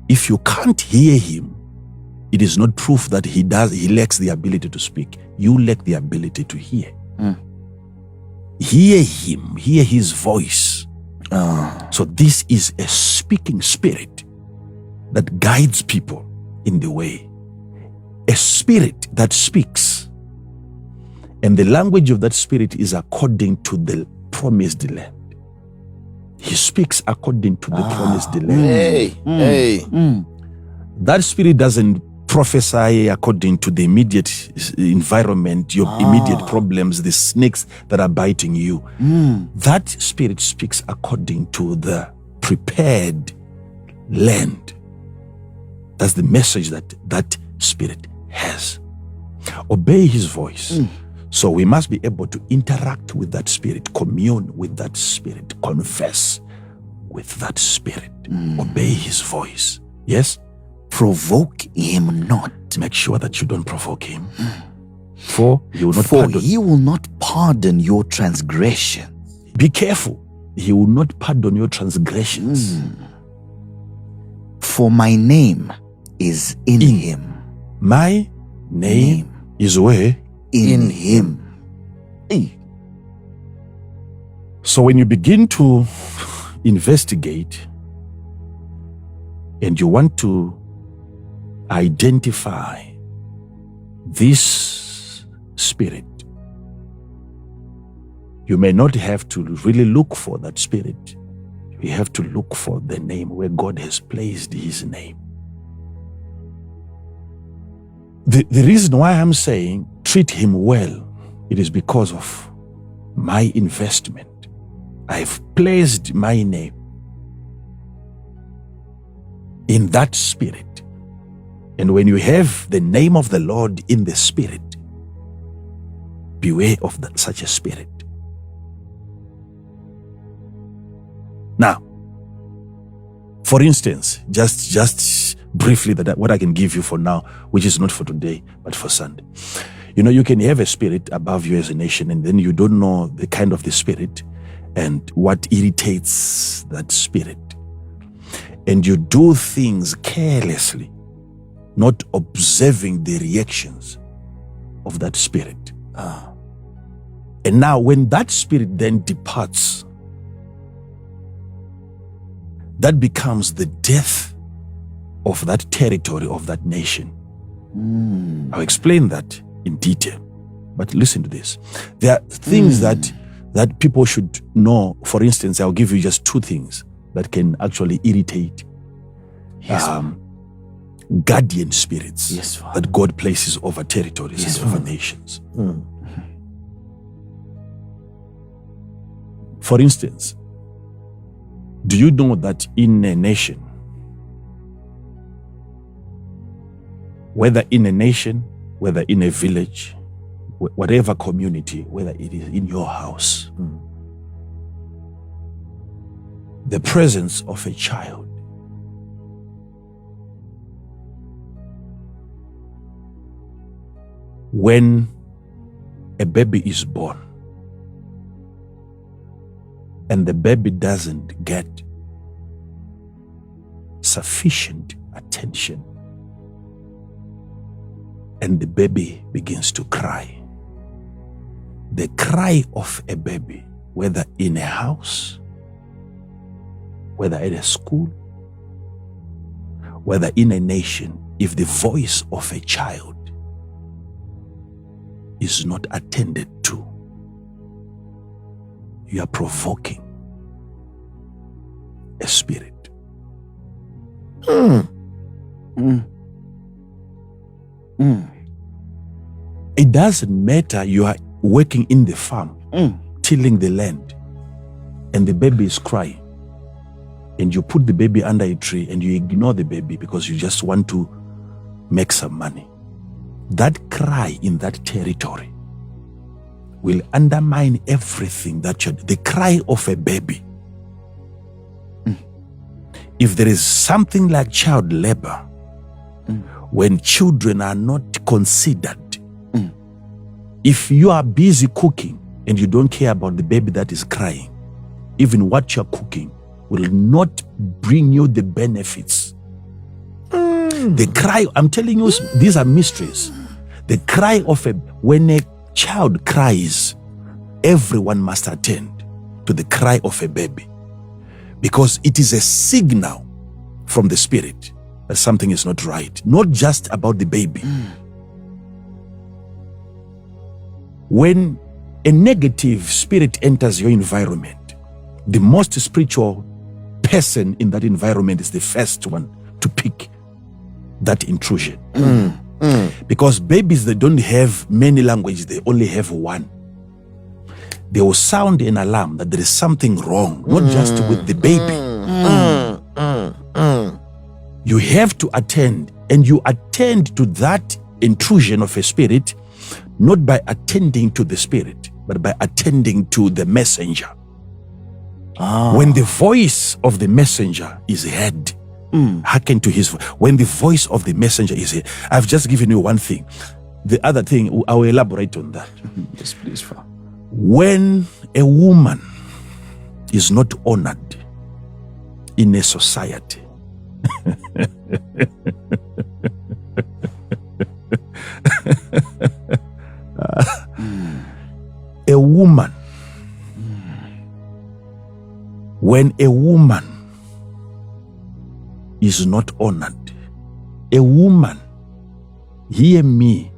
If you can't hear him, it is not proof that he lacks the ability to speak. You lack the ability to hear. Hear him, hear his voice. So this is a speaking spirit that guides people in the way. A spirit that speaks. And the language of that spirit is according to the promised land. He speaks according to the promised land. That spirit doesn't prophesy according to the immediate environment, your immediate problems, the snakes that are biting you. That spirit speaks according to the prepared land. That's the message that that spirit has. Obey his voice. So we must be able to interact with that spirit, commune with that spirit, confess with that spirit, obey his voice. Yes? Provoke him not. Make sure that you don't provoke him. For he will not For pardon. he will not pardon your transgression. Be careful. He will not pardon your transgressions. For my name is in him. My name is where? In him. So when you begin to investigate and you want to identify this spirit, you may not have to really look for that spirit. You We have to look for the name where God has placed his name. The reason why I'm saying treat him well, it is because of my investment. I've placed my name in that spirit. And when you have the name of the Lord in the spirit, beware of such a spirit. Now, for instance, just briefly, what I can give you for now, which is not for today, but for Sunday. You can have a spirit above you as a nation, and then you don't know the kind of the spirit and what irritates that spirit. And you do things carelessly, not observing the reactions of that spirit. And now when that spirit then departs, that becomes the death of that territory, of that nation. I'll explain that in detail. But listen to this. There are things that people should know. For instance, I'll give you just two things that can actually irritate guardian spirits that God places over territories and over nations. For instance, do you know that in a nation, whether in a nation, whether in a village, whatever community, whether it is in your house, the presence of a child when a baby is born and the baby doesn't get sufficient attention and the baby begins to cry, the cry of a baby, whether in a house, whether at a school, whether in a nation, if the voice of a child is not attended to, you are provoking a spirit. It doesn't matter you are working in the farm, tilling the land, and the baby is crying, and you put the baby under a tree and you ignore the baby because you just want to make some money. That cry in that territory will undermine everything that you're... The cry of a baby. If there is something like child labor, when children are not considered, if you are busy cooking and you don't care about the baby that is crying, even what you're cooking will not bring you the benefits. The cry, I'm telling you, these are mysteries. The cry of when a child cries, everyone must attend to the cry of a baby, because it is a signal from the spirit that something is not right, not just about the baby. When a negative spirit enters your environment, the most spiritual person in that environment is the first one to pick that intrusion. Because babies, they don't have many languages, they only have one. They will sound an alarm that there is something wrong, not just with the baby. You have to attend, and you attend to that intrusion of a spirit, not by attending to the spirit, but by attending to the messenger. When the voice of the messenger is heard, hearken to his voice. When the voice of the messenger is heard, I've just given you one thing. The other thing, I will elaborate on that. Yes, please, Father. When a woman is not honored in a society, a woman, when a woman is not honored, a woman, hear me,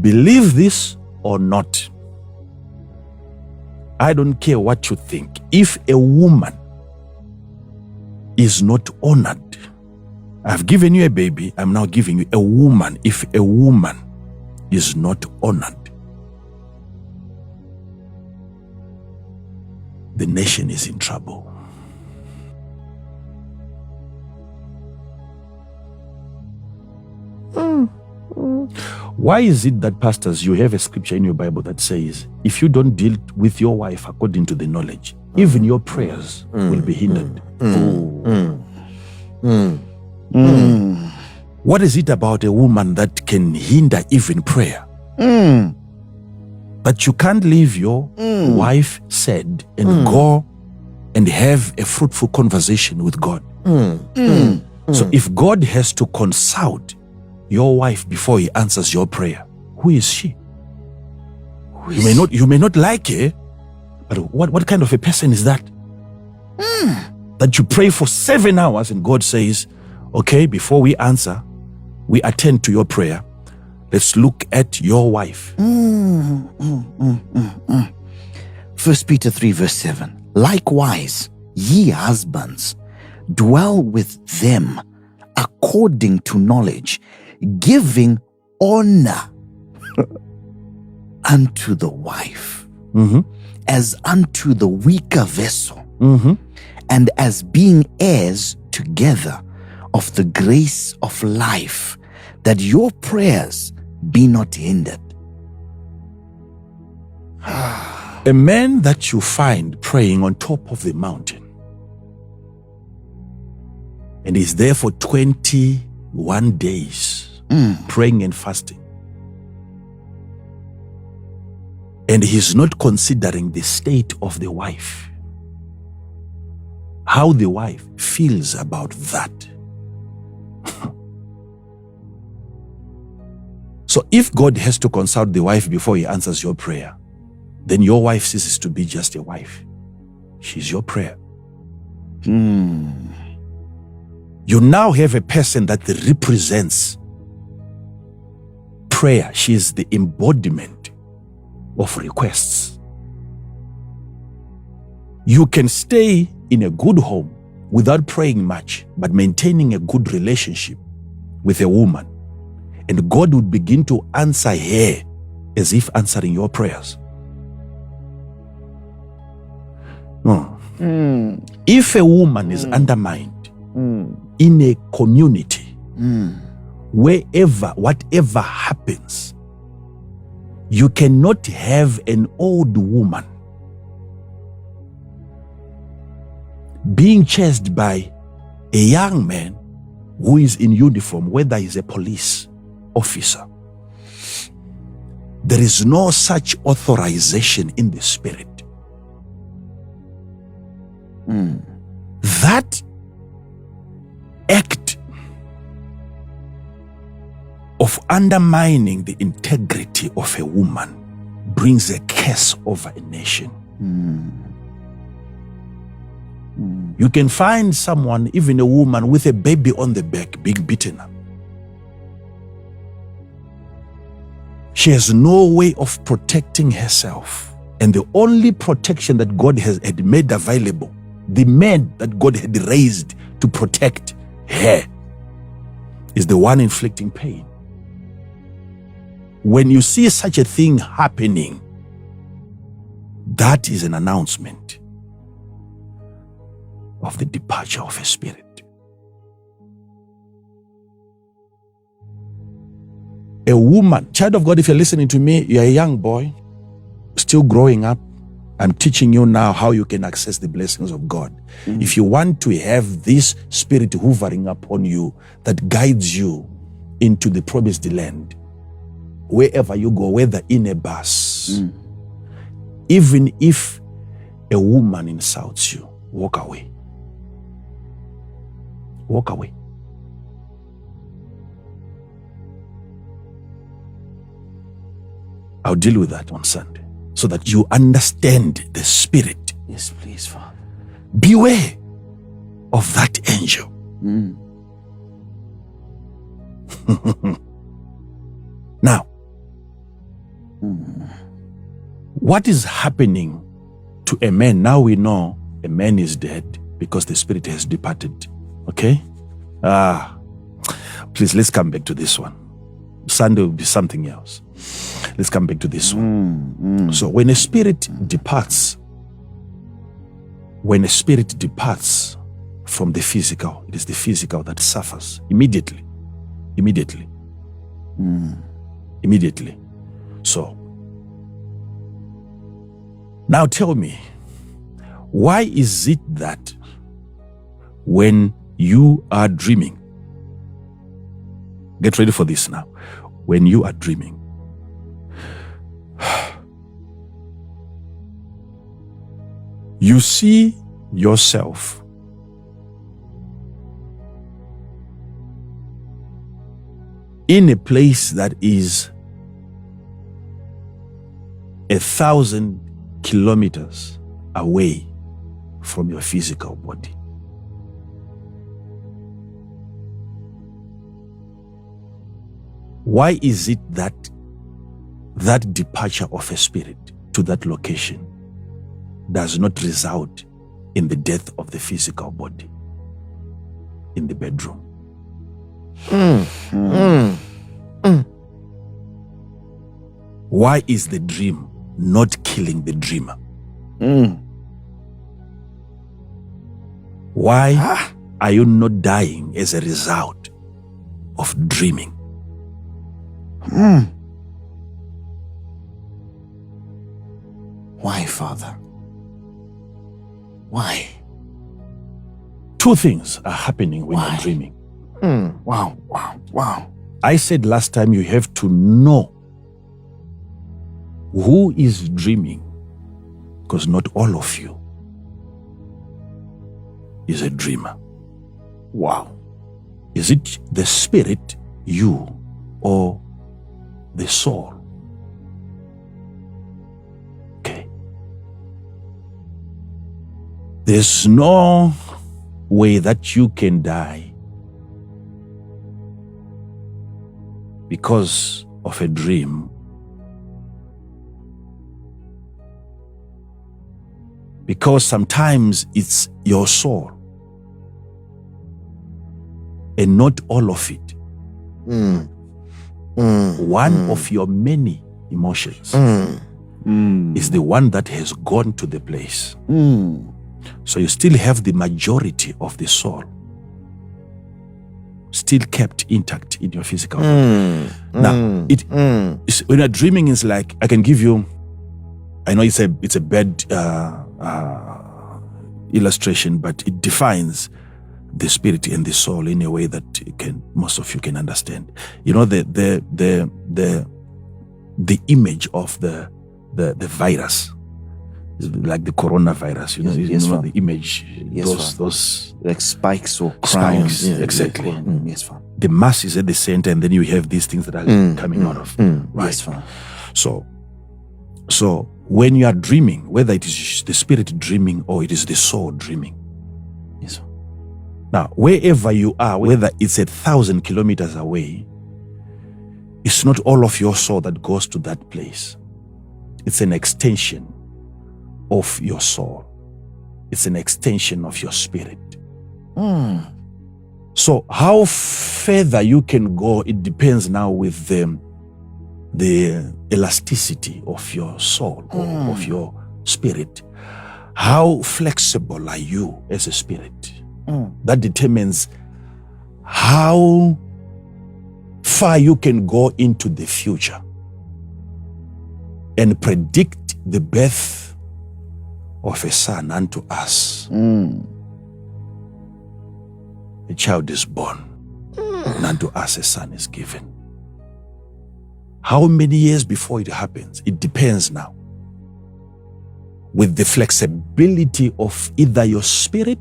believe this or not, I don't care what you think. If a woman is not honored, I've given you a baby, I'm now giving you a woman. If a woman is not honored, the nation is in trouble. Why is it that, pastors, you have a scripture in your Bible that says, if you don't deal with your wife according to the knowledge, even your prayers will be hindered? What is it about a woman that can hinder even prayer? That you can't leave your wife said and go and have a fruitful conversation with God. So if God has to consult your wife before he answers your prayer, who is she? You may not like her, but what kind of a person is that? That you pray for 7 hours and God says, okay, before we answer, we attend to your prayer. Let's look at your wife. 1 Peter 3 verse 7. Likewise, ye husbands, dwell with them according to knowledge, giving honor unto the wife, as unto the weaker vessel, and as being heirs together of the grace of life, that your prayers be not hindered. A man that you find praying on top of the mountain and is there for 21 days praying and fasting, and he's not considering the state of the wife, how the wife feels about that. So if God has to consult the wife before he answers your prayer, then your wife ceases to be just a wife. She's your prayer. You now have a person that represents prayer. She is the embodiment of requests. You can stay in a good home without praying much, but maintaining a good relationship with a woman, and God would begin to answer her as if answering your prayers. No. If a woman is undermined in a community, whatever happens, you cannot have an old woman being chased by a young man who is in uniform, whether he's a police officer. There is no such authorization in the spirit. That act of undermining the integrity of a woman brings a curse over a nation. You can find someone, even a woman with a baby on the back, being beaten up. She has no way of protecting herself. And the only protection that God had made available, the man that God had raised to protect her, is the one inflicting pain. When you see such a thing happening, that is an announcement of the departure of a spirit. A woman, child of God, if you're listening to me, you're a young boy, still growing up. I'm teaching you now how you can access the blessings of God. If you want to have this spirit hovering upon you that guides you into the promised land, wherever you go, whether in a bus, even if a woman insults you, walk away. Walk away. I'll deal with that on Sunday so that you understand the spirit. Yes, please, Father. Beware of that angel. Now, what is happening to a man. Now we know a man is dead because the spirit has departed. Okay? Please, let's come back to this one. Sunday will be something else. Let's come back to this one. So when a spirit departs, from the physical, it is the physical that suffers immediately. Immediately. So, now tell me, why is it that when you are dreaming, get ready for this now, when you are dreaming, you see yourself in a place that is 1,000 kilometers away from your physical body. Why is it that that departure of a spirit to that location does not result in the death of the physical body in the bedroom? Why is the dream not killing the dreamer? Why are you not dying as a result of dreaming? Why, Father? Why? Two things are happening when you're dreaming. Wow. I said last time you have to know who is dreaming, because not all of you is a dreamer. Wow. Is it the spirit, you, or the soul? Okay. There's no way that you can die because of a dream, because sometimes it's your soul and not all of it. One of your many emotions is the one that has gone to the place. So you still have the majority of the soul still kept intact in your physical body. Now, when you're dreaming, it's like, I can give you, I know it's a bad illustration, but it defines the spirit and the soul in a way that most of you can understand. You know, the image of the virus, like the coronavirus, Yes, you know Father. the image, Yes, those like spikes or crowns. spikes, exactly. Yes, Father. The mass is at the center, and then you have these things that are coming out of. Right. Yes, Father. So when you are dreaming, whether it is the spirit dreaming or it is the soul dreaming, Yes, Father. now wherever you are, whether it's 1,000 kilometers away, it's not all of your soul that goes to that place. It's an extension of your soul. It's an extension of your spirit. So how further you can go, it depends now with the elasticity of your soul or of your spirit. How flexible are you as a spirit? That determines how far you can go into the future and predict the birth of a son unto us. A child is born, and unto us a son is given. How many years before it happens? It depends now. With the flexibility of either your spirit,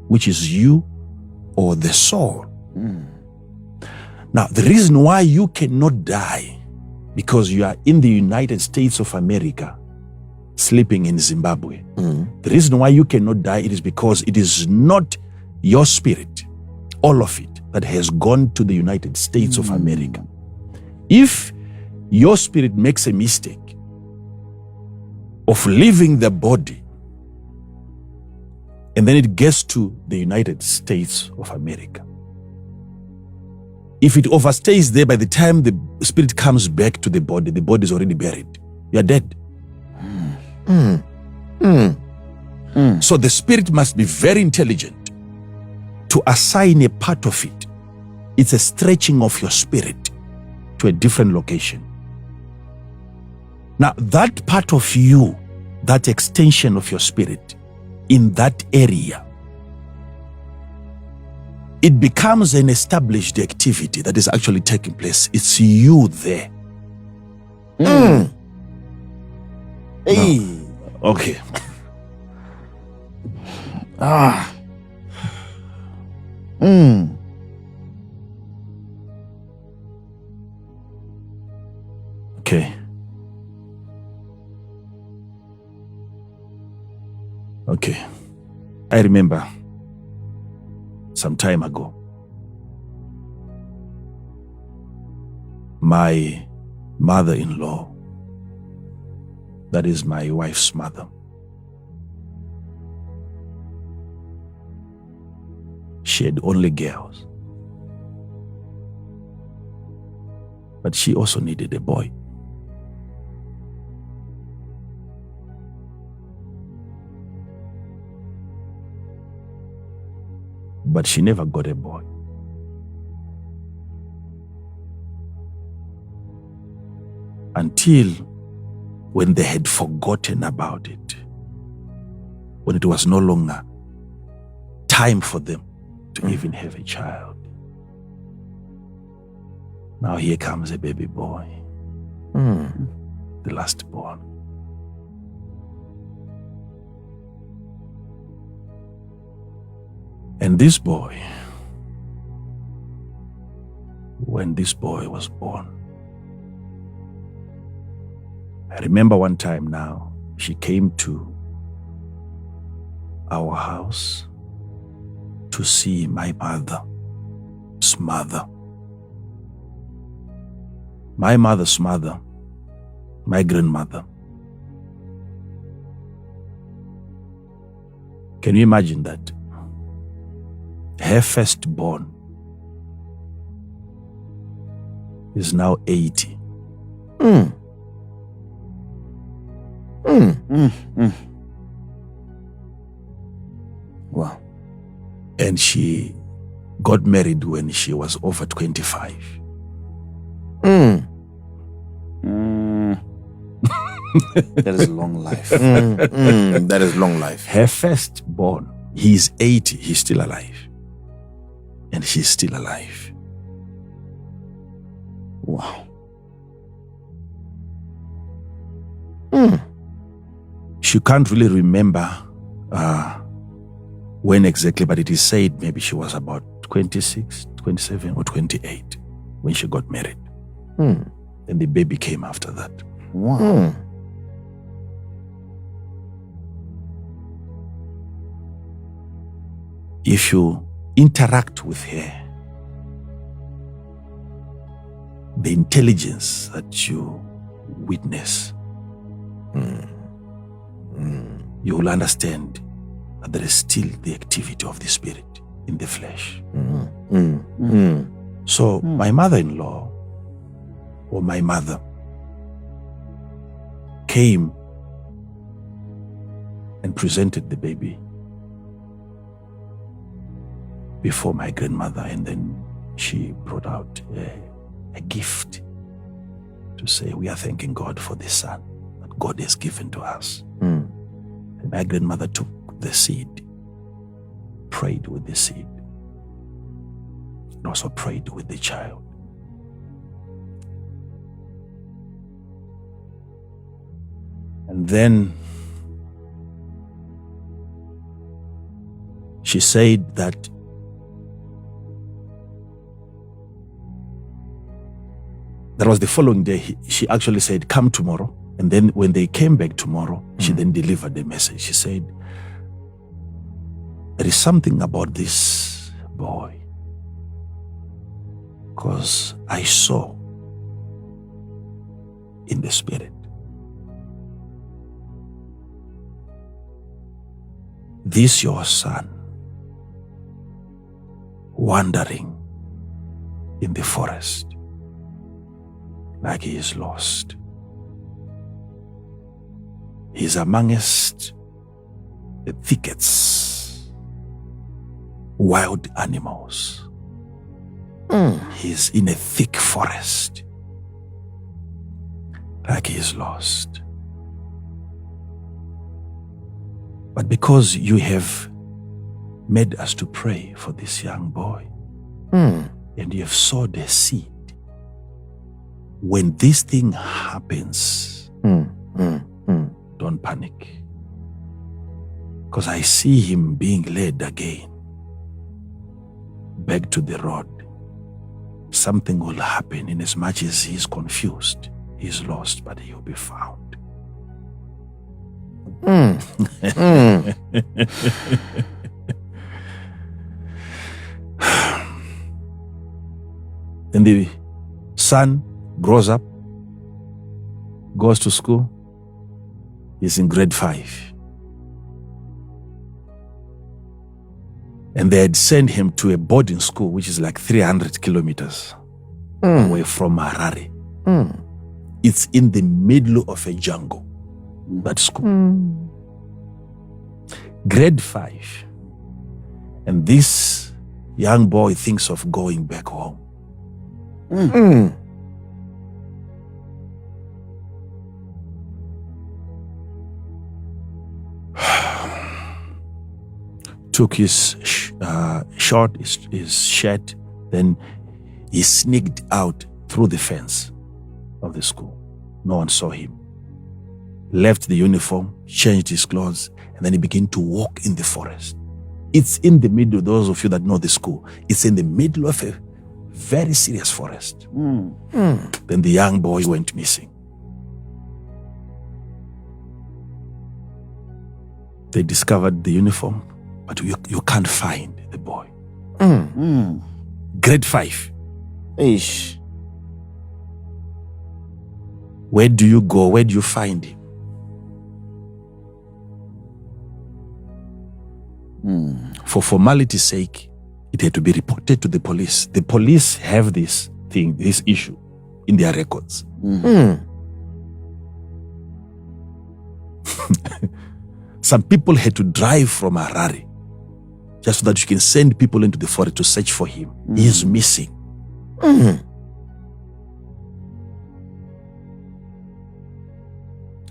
which is you, or the soul. Now, the reason why you cannot die, because you are in the United States of America, sleeping in Zimbabwe. The reason why you cannot die, it is because it is not your spirit, all of it, that has gone to the United States of America. If your spirit makes a mistake of leaving the body, and then it gets to the United States of America. If it overstays there, by the time the spirit comes back to the body is already buried. You are dead. So the spirit must be very intelligent to assign a part of it. It's a stretching of your spirit to a different location. Now, that part of you, that extension of your spirit in that area, it becomes an established activity that is actually taking place. It's you there. Hey. No. Okay. Okay. Okay. I remember some time ago, my mother-in-law, that is my wife's mother, she had only girls, but she also needed a boy. But she never got a boy. Until when they had forgotten about it, when it was no longer time for them to even have a child. Now here comes a baby boy, the last born. And this boy, when this boy was born, I remember one time now, she came to our house to see my mother's mother. My mother's mother, my grandmother. Can you imagine that? Her firstborn is now 80. Wow. And she got married when she was over 25. That is long life. That is long life. Her firstborn, he's 80, he's still alive. And she's still alive. Wow. She can't really remember when exactly, but it is said maybe she was about 26, 27 or 28 when she got married. And the baby came after that. Wow. If you interact with her, the intelligence that you witness, you will understand that there is still the activity of the spirit in the flesh. So my mother-in-law, or my mother, came and presented the baby before my grandmother, and then she brought out a gift to say, we are thanking God for this son that God has given to us. And my grandmother took the seed, prayed with the seed, and also prayed with the child. And then she said that that was the following day. She actually said, come tomorrow. And then when they came back tomorrow, she then delivered the message. She said, there is something about this boy, because I saw in the spirit this your son wandering in the forest like he is lost. He's amongst the thickets, wild animals. He's in a thick forest like he is lost. But because you have made us to pray for this young boy, and you have sowed a seed, when this thing happens, don't panic. Because I see him being led again back to the road. Something will happen in as much as he's confused. He's lost, but he'll be found. Then the son grows up, goes to school. He's in grade 5. And they had sent him to a boarding school, which is like 300 kilometers away from Harare. It's in the middle of a jungle, that school. Grade 5. And this young boy thinks of going back home. Took his short, his shirt, then he sneaked out through the fence of the school. No one saw him. Left the uniform, changed his clothes, and then he began to walk in the forest. It's in the middle, those of you that know the school, it's in the middle of a very serious forest. Then the young boy went missing. They discovered the uniform, but you can't find the boy. Grade 5. Ish. Where do you go? Where do you find him? For formality's sake, it had to be reported to the police. The police have this thing, this issue in their records. Some people had to drive from Harare just so that you can send people into the forest to search for him. He is missing.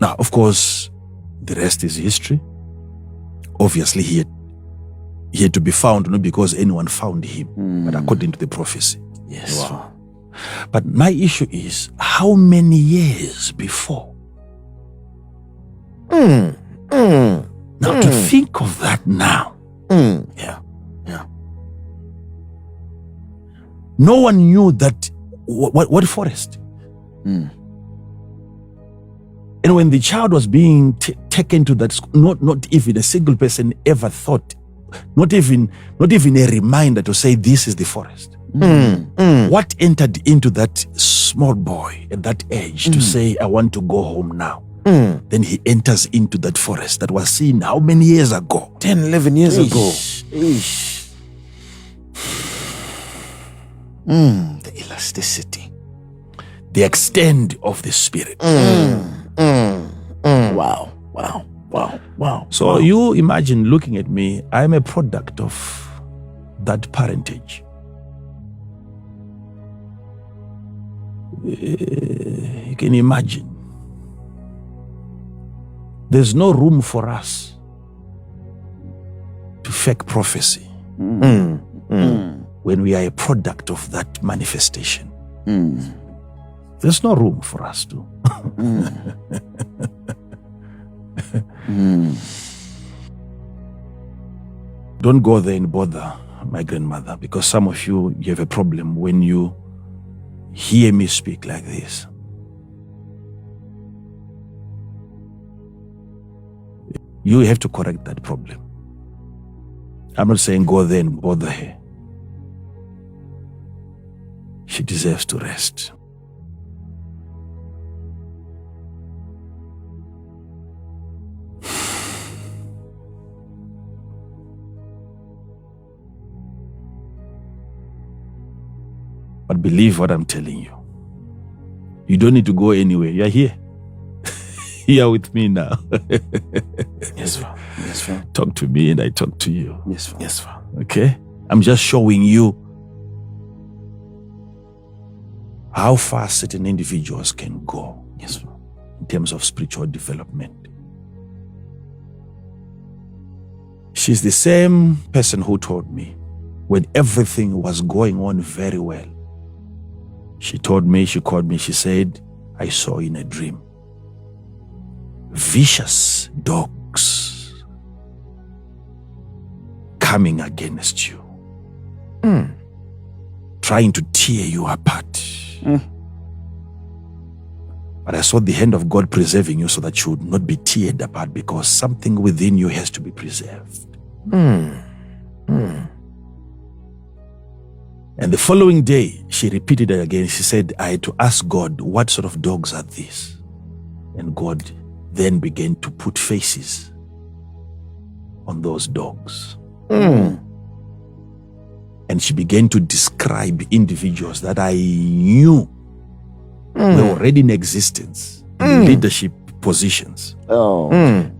Now, of course, the rest is history. Obviously, he had to be found, not because anyone found him, but according to the prophecy. Yes. Wow. But my issue is, how many years before? Now, to think of that now. Yeah. No one knew that, what forest? And when the child was being taken to that school, not even a single person ever thought, not even a reminder to say this is the forest. What entered into that small boy at that age to say, I want to go home now? Then he enters into that forest that was seen how many years ago? 10, 11 years ago. The elasticity. The extent of the spirit. Wow. So you imagine looking at me, I'm a product of that parentage. You can imagine. There's no room for us to fake prophecy when we are a product of that manifestation. There's no room for us to. Don't go there and bother my grandmother, because some of you have a problem when you hear me speak like this. You have to correct that problem. I'm not saying go there and bother her. She deserves to rest. But believe what I'm telling you. You don't need to go anywhere. You're here. Here with me now. Yes, Father. Yes, Father. Talk to me and I talk to you. Yes, Father. Yes, Father. Okay? I'm just showing you how far certain individuals can go. Yes, Father. In terms of spiritual development. She's the same person who told me when everything was going on very well. She told me, she called me, she said, I saw in a dream vicious dogs coming against you, trying to tear you apart. But I saw the hand of God preserving you so that you would not be teared apart, because something within you has to be preserved. And the following day, she repeated it again. She said, I had to ask God, what sort of dogs are these? And God then began to put faces on those dogs. And she began to describe individuals that I knew were already in existence in leadership positions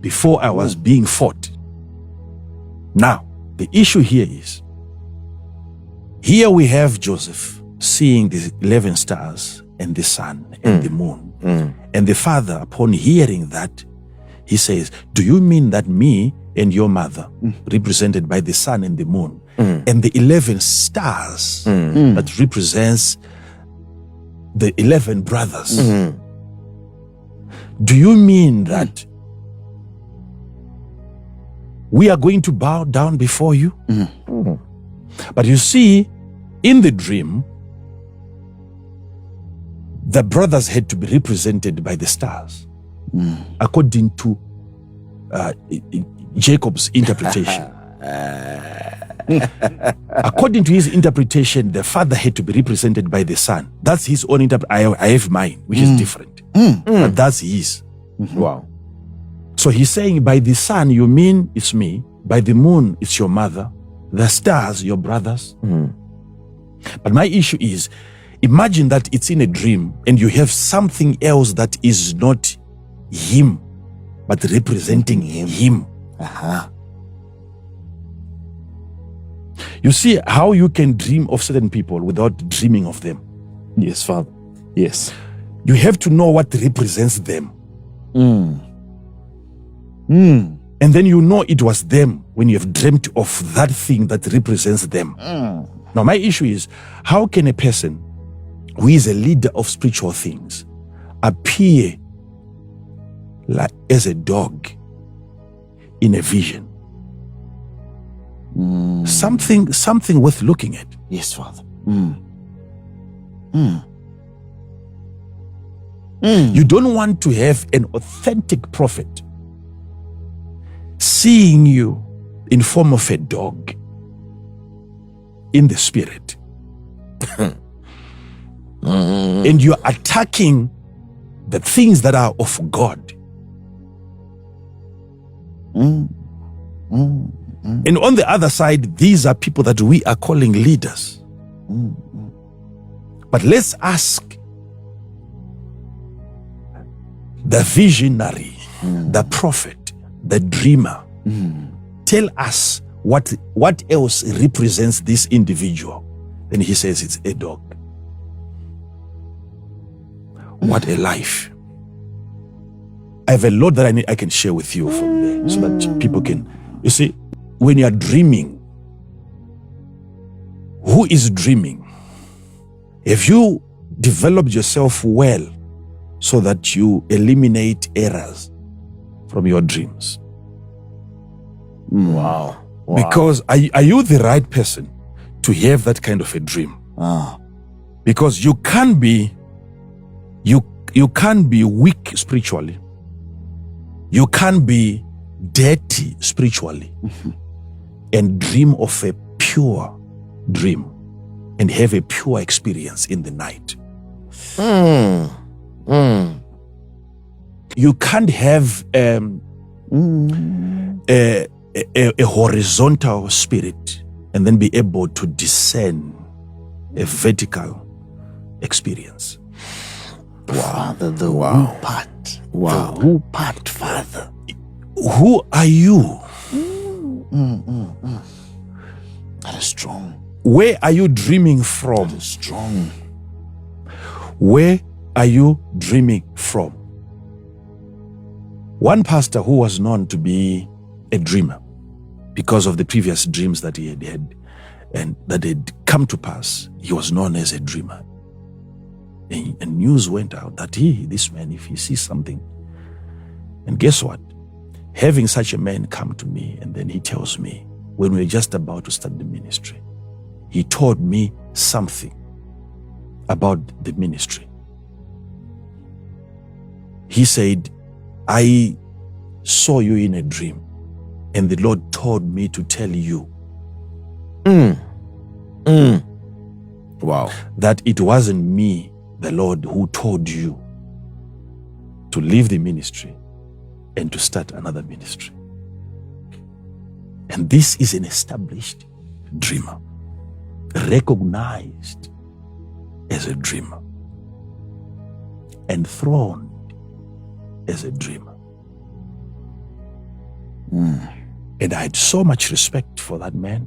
before I was being fought. Now, the issue here is, here we have Joseph seeing the 11 stars and the sun and the moon. And the father, upon hearing that, he says, do you mean that me and your mother, represented by the sun and the moon, and the 11 stars that represents the 11 brothers, do you mean that we are going to bow down before you? But you see, in the dream, the brothers had to be represented by the stars, according to Jacob's interpretation. According to his interpretation, the father had to be represented by the son. That's his own interpretation. I have mine, which is different. But that's his. Wow. So he's saying, by the sun, you mean it's me. By the moon, it's your mother. The stars, your brothers. But my issue is, imagine that it's in a dream and you have something else that is not him, but representing him. You see how you can dream of certain people without dreaming of them. Yes, Father. Yes. You have to know what represents them. And then you know it was them when you have dreamt of that thing that represents them. Now, my issue is, how can a person who is a leader of spiritual things appear like as a dog in a vision? Something worth looking at. Yes, Father. You don't want to have an authentic prophet seeing you in form of a dog in the spirit. And you're attacking the things that are of God. And on the other side, these are people that we are calling leaders. But let's ask the visionary, the prophet, the dreamer, tell us what else represents this individual. Then he says it's a dog. What a life. I have a lot that I can share with you from there so that people can, you see, when you are dreaming, who is dreaming? Have you developed yourself well so that you eliminate errors from your dreams? Wow. Because are you the right person to have that kind of a dream? Because you can't be weak spiritually. You can't be dirty spiritually and dream of a pure dream and have a pure experience in the night. You can't have a horizontal spirit and then be able to discern a vertical experience. Father, the Wow. who part. Wow. The who part, Father. Who are you? That is strong. Where are you dreaming from? That is strong. Where are you dreaming from? One pastor who was known to be a dreamer because of the previous dreams that he had and that had come to pass, he was known as a dreamer. And news went out that this man, if he sees something, and guess what? Having such a man come to me, and then he tells me, when we were just about to start the ministry, he told me something about the ministry. He said, I saw you in a dream, and the Lord told me to tell you Wow. that it wasn't me, the Lord, who told you to leave the ministry and to start another ministry. And this is an established dreamer, recognized as a dreamer, enthroned as a dreamer. And I had so much respect for that man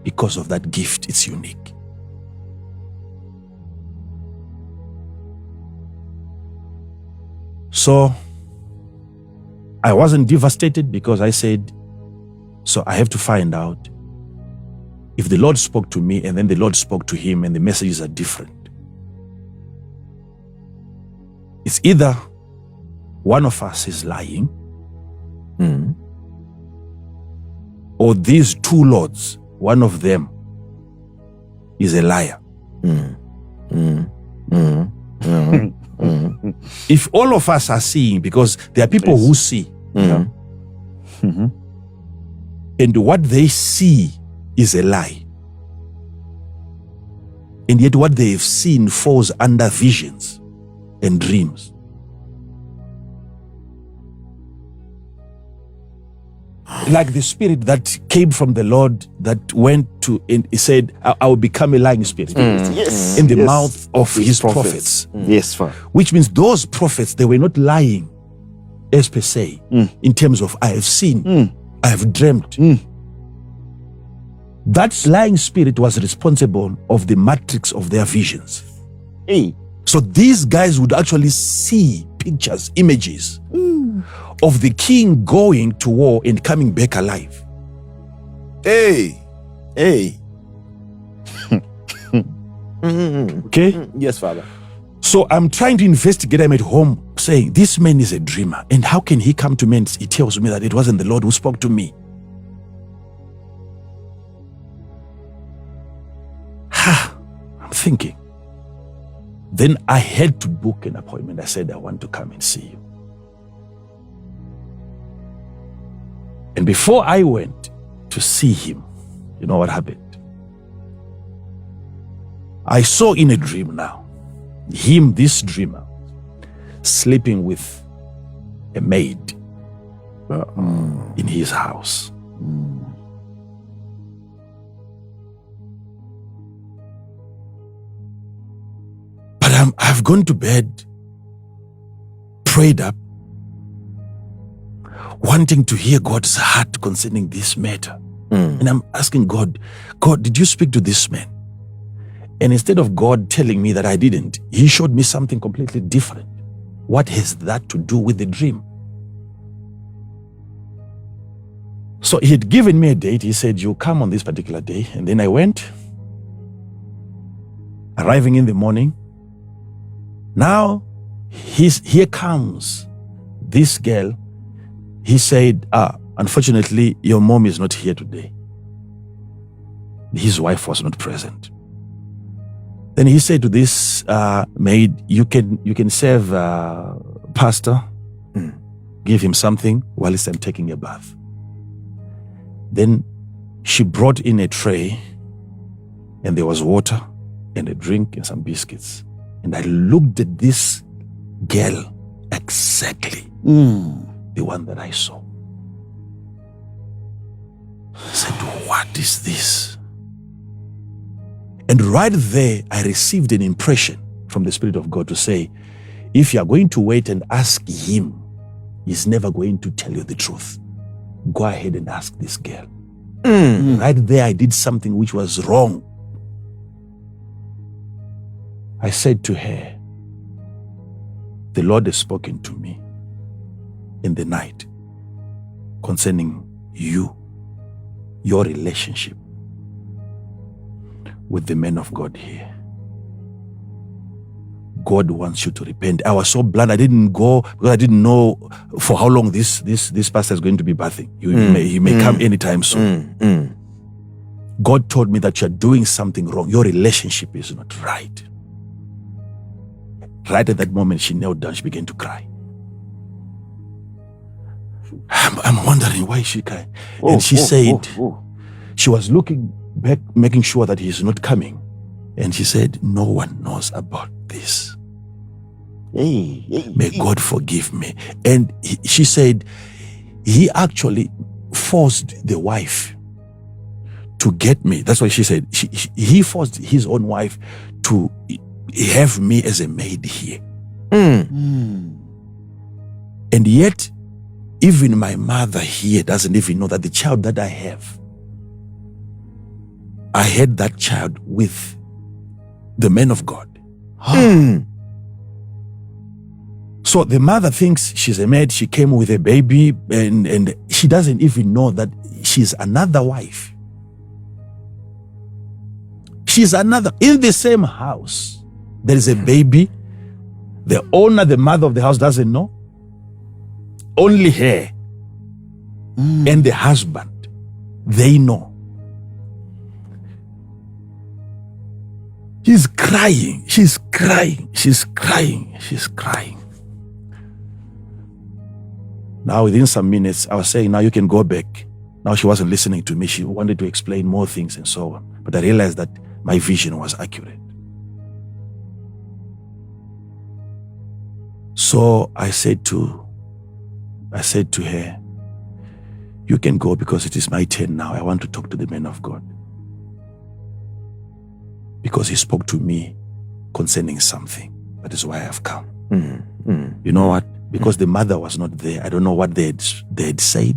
because of that gift. It's unique. So I wasn't devastated because I said, so I have to find out if the Lord spoke to me and then the Lord spoke to him and the messages are different. It's either one of us is lying or these two lords, one of them is a liar. If all of us are seeing, because there are people who see, and what they see is a lie, and yet what they've seen falls under visions and dreams. Like the spirit that came from the Lord that went to, and he said, I will become a lying spirit Yes. in the mouth of his prophets. Yes, Father. Which means those prophets, they were not lying as per se, in terms of I have seen, I have dreamt. That lying spirit was responsible of the matrix of their visions. Hey. So these guys would actually see pictures, images of the king going to war and coming back alive. Hey. Okay? Yes, Father. So I'm trying to investigate. I'm at home saying, this man is a dreamer. And how can he come to me and he tells me that it wasn't the Lord who spoke to me? I'm thinking. Then I had to book an appointment. I said, I want to come and see you. And before I went to see him, you know what happened? I saw in a dream now, him, this dreamer, sleeping with a maid in his house. But I've gone to bed, prayed up, wanting to hear God's heart concerning this matter. And I'm asking God, did you speak to this man? And instead of God telling me that I didn't, he showed me something completely different. What has that to do with the dream? So he had given me a date. He said, you come on this particular day. And then I went, arriving in the morning. Now, here comes this girl. He said, unfortunately, your mom is not here today. His wife was not present. Then he said to this maid, you can serve pastor, give him something while I'm taking a bath. Then she brought in a tray and there was water and a drink and some biscuits. And I looked at this girl exactly, the one that I saw. I said, what is this? And right there, I received an impression from the Spirit of God to say, if you are going to wait and ask him, he's never going to tell you the truth. Go ahead and ask this girl. Right there, I did something which was wrong. I said to her, the Lord has spoken to me in the night concerning you, your relationship with the men of God here. God wants you to repent. I was so blunt. I didn't go because I didn't know for how long this pastor is going to be bathing. He may come anytime soon. God told me that you're doing something wrong. Your relationship is not right. Right at that moment, she knelt down. She began to cry. I'm wondering why she cried. And she said, she was looking back, making sure that he's not coming. And she said, no one knows about this. May God forgive me. And she said, he actually forced the wife to get me. That's what she said. He forced his own wife to have me as a maid here. And yet, even my mother here doesn't even know that the child that I have, I had that child with the men of God. So the mother thinks she's a maid, she came with a baby, and she doesn't even know that she's another wife. She's another, in the same house. There is a baby. The owner, the mother of the house doesn't know. Only her and the husband, they know. She's crying, she's crying, she's crying, she's crying. Now within some minutes, I was saying, now you can go back. Now she wasn't listening to me. She wanted to explain more things and so on. But I realized that my vision was accurate. So I said to her, you can go because it is my turn now. I want to talk to the man of God. Because he spoke to me concerning something. That is why I have come. You know what? Because the mother was not there. I don't know what they had said.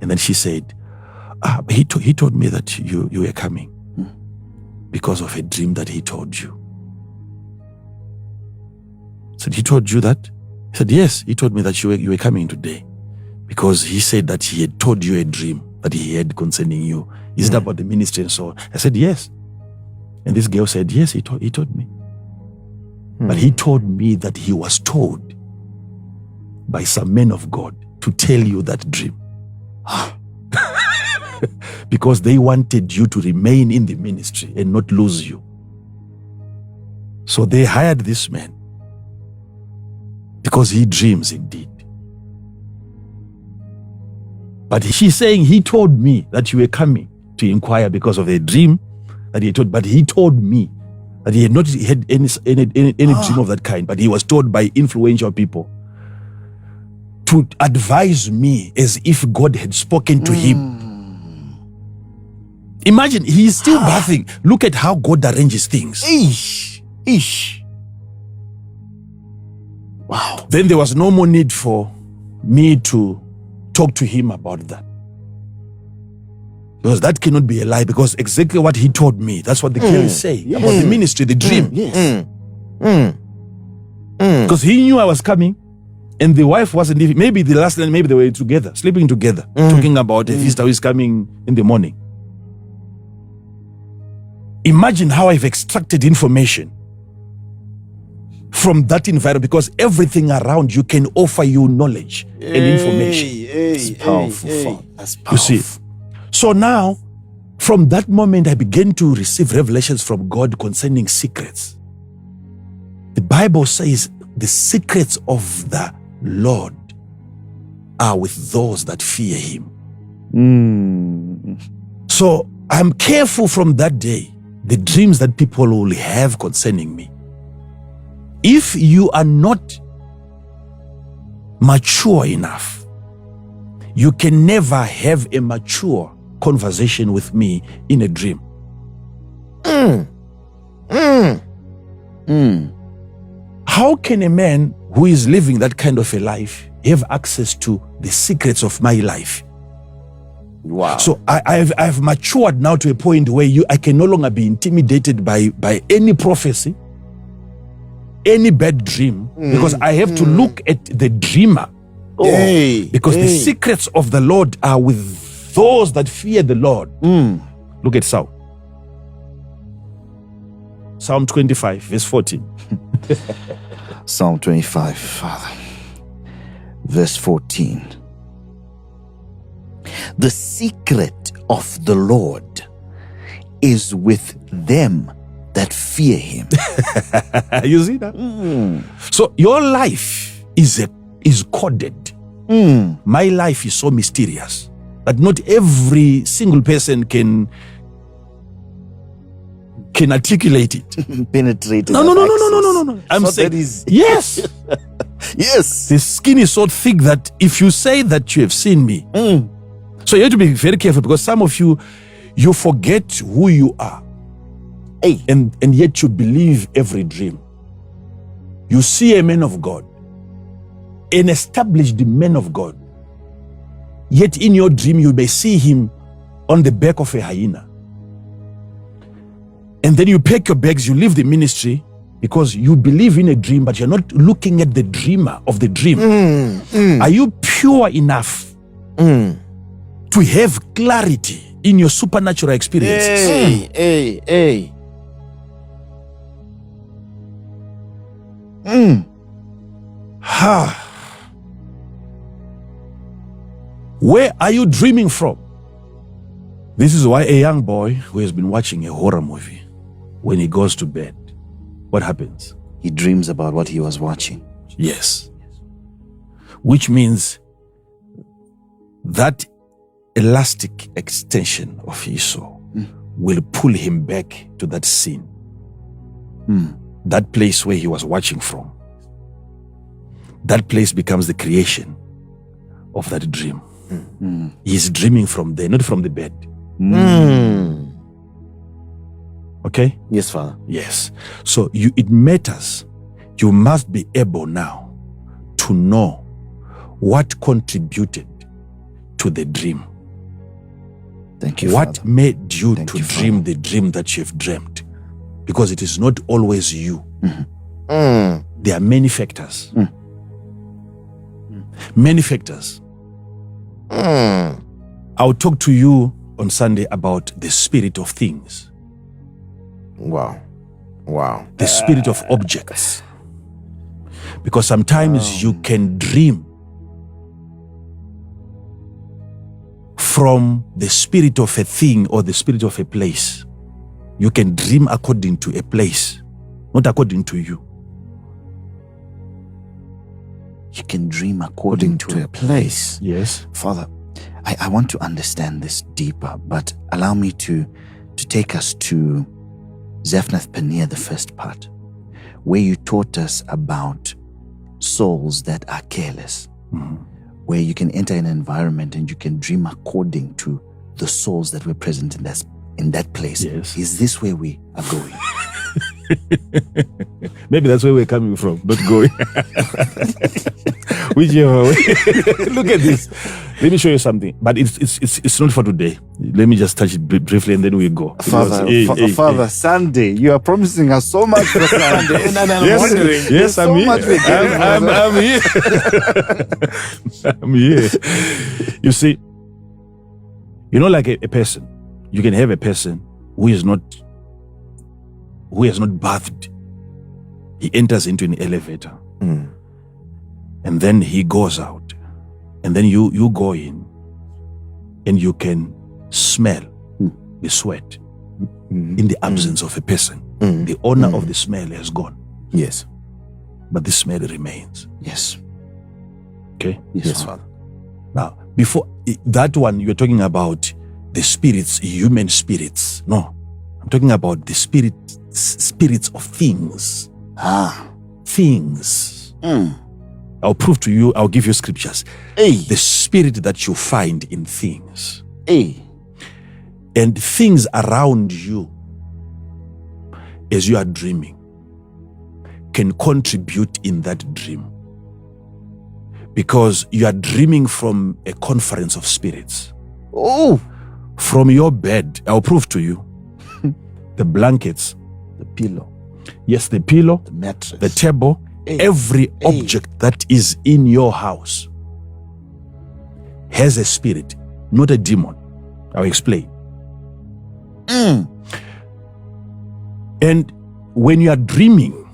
And then she said, he told me that you were coming because of a dream that he told you. I said, he told you that? He said, yes, he told me that you were coming today because he said that he had told you a dream that he had concerning you. Is it about the ministry and so on? I said, yes. And this girl said, yes, he told me. But he told me that he was told by some men of God to tell you that dream. Because they wanted you to remain in the ministry and not lose you. So they hired this man because he dreams indeed. But she's saying he told me that you were coming to inquire because of the dream that he told, but he told me that he had not had any dream of that kind, but he was told by influential people to advise me as if God had spoken to him. Imagine, he is still bathing. Look at how God arranges things. Wow. Then there was no more need for me to talk to him about that. Because that cannot be a lie, because exactly what he told me, that's what the girl is saying about the ministry, the dream. Because he knew I was coming, and the wife wasn't even, maybe the last night, maybe they were together, sleeping together, talking about a visitor who is coming in the morning. Imagine how I've extracted information from that environment, because everything around you can offer you knowledge and information. It's powerful. That's powerful. You see? So now, from that moment, I began to receive revelations from God concerning secrets. The Bible says the secrets of the Lord are with those that fear him. So I'm careful from that day, the dreams that people will have concerning me. If you are not mature enough, you can never have a mature conversation with me in a dream. How can a man who is living that kind of a life have access to the secrets of my life? Wow. So I've matured now to a point where I can no longer be intimidated by any prophecy, any bad dream, because I have to look at the dreamer. Because the secrets of the Lord are with those that fear the Lord. Look at Psalm 25, verse 14. Psalm 25, Father. Verse 14. The secret of the Lord is with them that fear him. You see that? So your life is coded. My life is so mysterious that not every single person can articulate it. Penetrate it. No. I'm saying yes. Yes. The skin is so thick that if you say that you have seen me, so you have to be very careful, because some of you forget who you are. And yet you believe every dream. You see a man of God, an established man of God, yet in your dream you may see him on the back of a hyena. And then you pack your bags, you leave the ministry because you believe in a dream, but you're not looking at the dreamer of the dream. Are you pure enough to have clarity in your supernatural experiences? Where are you dreaming from? This is why a young boy who has been watching a horror movie, when he goes to bed, what happens? He dreams about what he was watching. Yes. Which means that elastic extension of his soul will pull him back to that scene. That place where he was watching from. That place becomes the creation of that dream. He's dreaming from there, not from the bed. Okay? Yes, Father. Yes. So it matters. You must be able now to know what contributed to the dream. Thank you, What Father. made you Thank to you, dream Father. the dream that you've dreamt? Because it is not always you. There are many factors. Many factors. I'll talk to you on Sunday about the spirit of things. Wow. The spirit of objects. Because sometimes you can dream from the spirit of a thing or the spirit of a place. You can dream according to a place, not according to you. You can dream according to a place. Yes. Father, I want to understand this deeper, but allow me to take us to Zaphnathpaneah, the first part, where you taught us about souls that are careless, where you can enter an environment and you can dream according to the souls that were present in that place. Yes. Is this where we are going? Maybe that's where we're coming from, not going. Whichever way. Look at this. Let me show you something. But it's not for today. Let me just touch it briefly and then we go. Father, Sunday, you are promising us so much for Sunday. Yes, I'm here. I'm here. You see, like a person, you can have a person who has not bathed. He enters into an elevator. And then he goes out. And then you go in and you can smell the sweat in the absence of a person. The owner of the smell has gone. Yes. But the smell remains. Yes. Okay? Yes, Father. Now, before that one, you're talking about the spirits, human spirits. No. I'm talking about the spirits of things. Things. I'll prove to you, I'll give you scriptures. The spirit that you find in things. And things around you as you are dreaming can contribute in that dream. Because you are dreaming from a conference of spirits. Oh, From your bed, I'll prove to you. The blankets, the pillow, yes, the pillow, the mattress, the table, every object that is in your house has a spirit, not a demon. I'll explain. And when you are dreaming,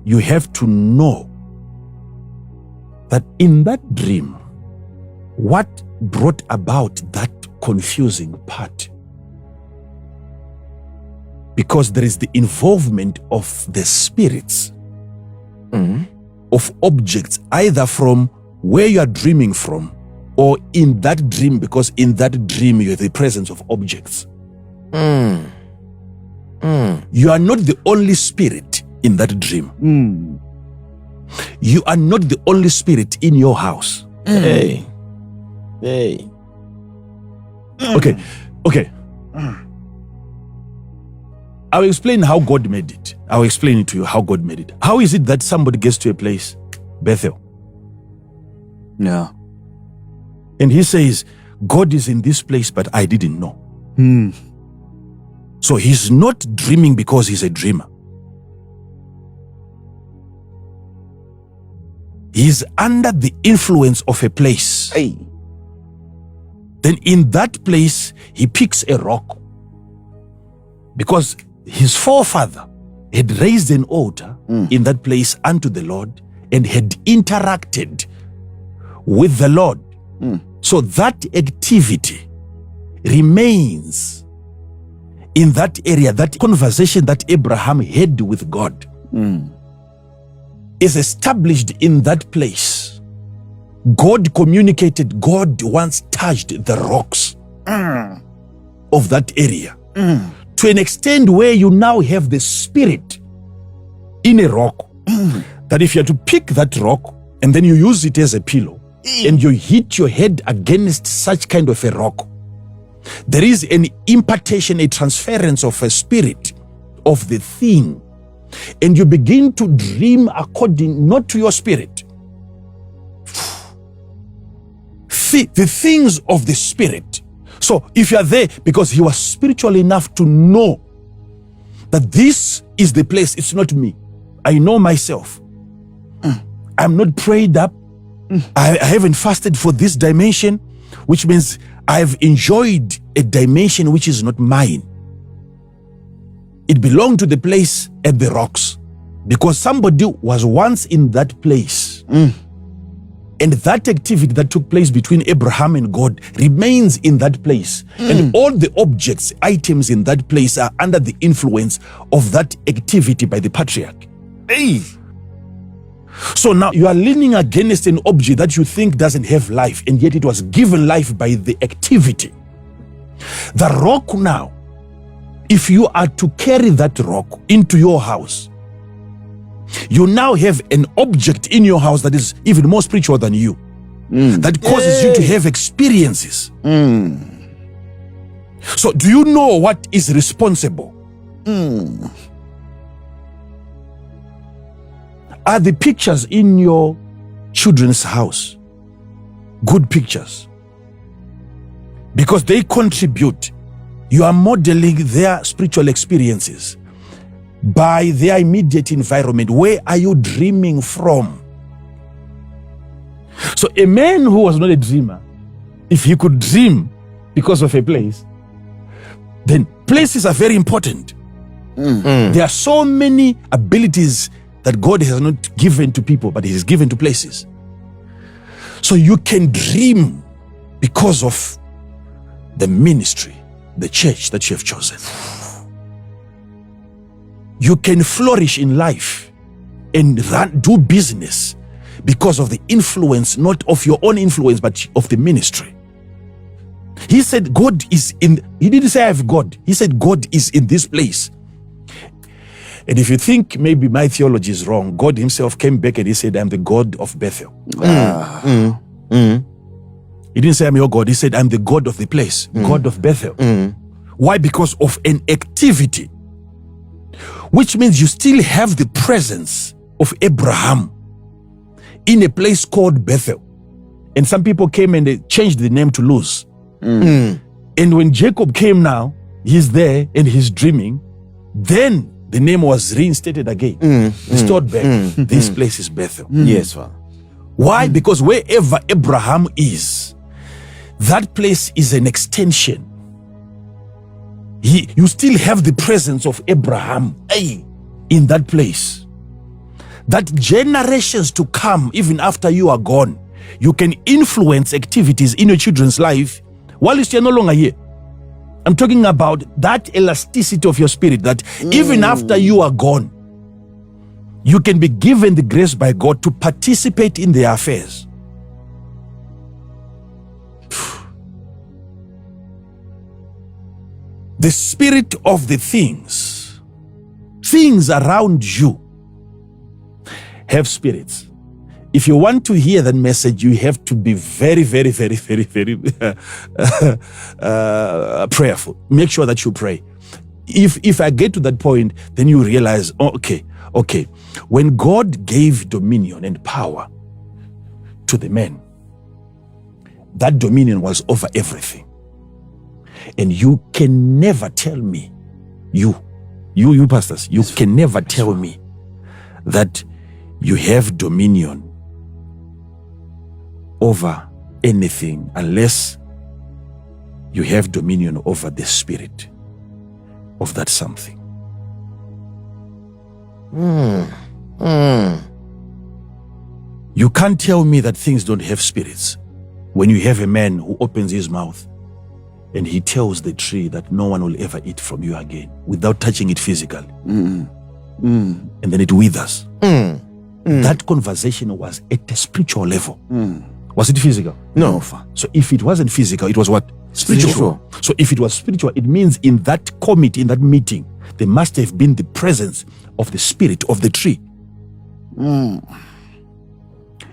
you have to know that in that dream, what brought about that confusing part? Because there is the involvement of the spirits of objects, either from where you are dreaming from or in that dream, because in that dream you have the presence of objects. You are not the only spirit in that dream. You are not the only spirit in your house. Hey. Okay. I'll explain how God made it. I'll explain it to you how God made it. How is it that somebody gets to a place, Bethel, Yeah. and he says, God is in this place, but I didn't know. So he's not dreaming because he's a dreamer. He's under the influence of a place. Hey. Then in that place, he picks a rock. Because his forefather had raised an altar in that place unto the Lord and had interacted with the Lord. So that activity remains in that area. That conversation that Abraham had with God is established in that place. God communicated. God once touched the rocks of that area to an extent where you now have the spirit in a rock that if you are to pick that rock and then you use it as a pillow and you hit your head against such kind of a rock, there is an impartation, a transference of a spirit of the thing, and you begin to dream according not to your spirit, the things of the spirit. So if you are there, because he was spiritual enough to know that this is the place, it's not me. I know myself. I'm not prayed up. I haven't fasted for this dimension, which means I've enjoyed a dimension which is not mine. It belonged to the place at the rocks because somebody was once in that place. And that activity that took place between Abraham and God remains in that place. And all the objects, items in that place are under the influence of that activity by the patriarch. Hey! So now you are leaning against an object that you think doesn't have life, and yet it was given life by the activity. The rock now, if you are to carry that rock into your house, you now have an object in your house that is even more spiritual than you, that causes you to have experiences. So do you know what is responsible? Are the pictures in your children's house good pictures? Because they contribute. You are modeling their spiritual experiences by their immediate environment. Where are you dreaming from? So a man who was not a dreamer, if he could dream because of a place, then places are very important. There are so many abilities that God has not given to people, but he has given to places. So you can dream because of the ministry, the church that you have chosen. You can flourish in life and do business because of the influence, not of your own influence, but of the ministry. He said God is in, he didn't say I have God. He said God is in this place. And if you think maybe my theology is wrong, God himself came back and he said, I'm the God of Bethel. He didn't say I'm your God. He said, I'm the God of the place, God of Bethel. Why? Because of an activity which means you still have the presence of Abraham in a place called Bethel. And some people came and they changed the name to Luz. And when Jacob came now, he's there and he's dreaming. Then the name was reinstated again, restored back. This place is Bethel. Yes, Father. Why? Because wherever Abraham is, that place is an extension. You still have the presence of Abraham in that place. That generations to come, even after you are gone, you can influence activities in your children's life while you're no longer here. I'm talking about that elasticity of your spirit, that even after you are gone, you can be given the grace by God to participate in their affairs. The spirit of the things around you have spirits. If you want to hear that message, you have to be very, very, very, very, very prayerful. Make sure that you pray. If I get to that point, then you realize, okay. When God gave dominion and power to the men, that dominion was over everything. And you can never tell me, you pastors, you can never tell me that you have dominion over anything unless you have dominion over the spirit of that something. You can't tell me that things don't have spirits when you have a man who opens his mouth and he tells the tree that no one will ever eat from you again without touching it physically. And then it withers. That conversation was at a spiritual level. Was it physical? No. So if it wasn't physical, it was what? Spiritual. So if it was spiritual, it means in that committee, in that meeting, there must have been the presence of the spirit of the tree.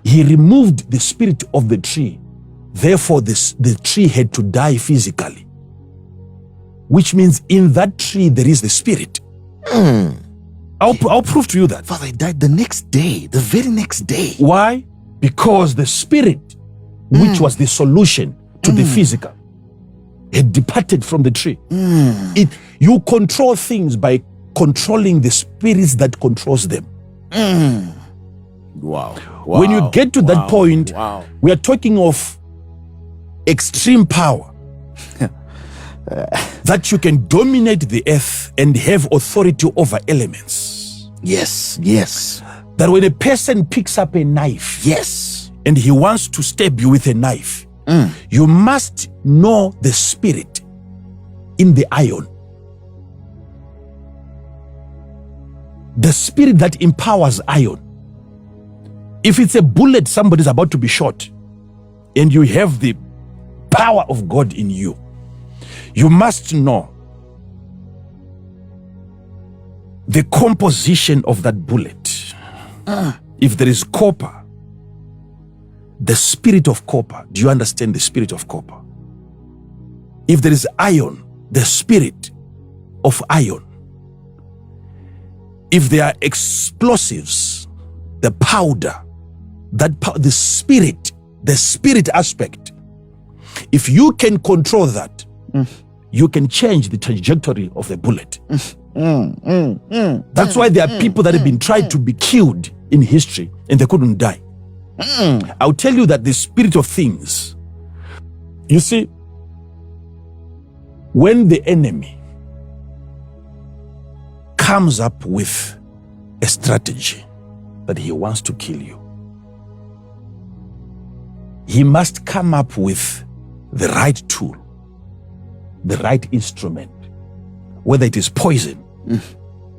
He removed the spirit of the tree. Therefore, the tree had to die physically. Which means in that tree, there is the spirit. I'll prove to you that. Father, he died the next day, the very next day. Why? Because the spirit, which was the solution to the physical, had departed from the tree. You control things by controlling the spirits that controls them. Wow. When you get to that point, we are talking of extreme power. That you can dominate the earth and have authority over elements. Yes. That when a person picks up a knife, and he wants to stab you with a knife, you must know the spirit in the iron. The spirit that empowers iron. If it's a bullet, somebody's about to be shot, and you have the power of God in you, you must know the composition of that bullet. If there is copper, the spirit of copper. Do you understand the spirit of copper? If there is iron, the spirit of iron. If there are explosives, the powder, the spirit aspect. If you can control that, you can change the trajectory of the bullet. That's why there are people that have been tried to be killed in history and they couldn't die. I'll tell you that the spirit of things, you see, when the enemy comes up with a strategy that he wants to kill you, he must come up with the right tool, the right instrument, whether it is poison,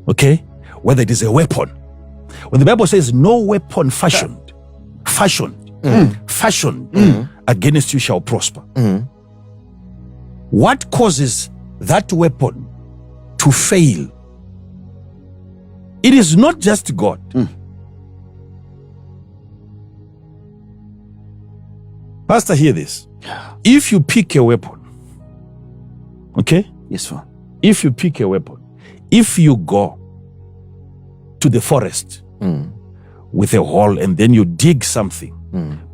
okay, whether it is a weapon. When the Bible says no weapon fashioned against you shall prosper. What causes that weapon to fail? It is not just God. Pastor, hear this. If you pick a weapon, okay? Yes, sir. If you pick a weapon, if you go to the forest with a hole and then you dig something.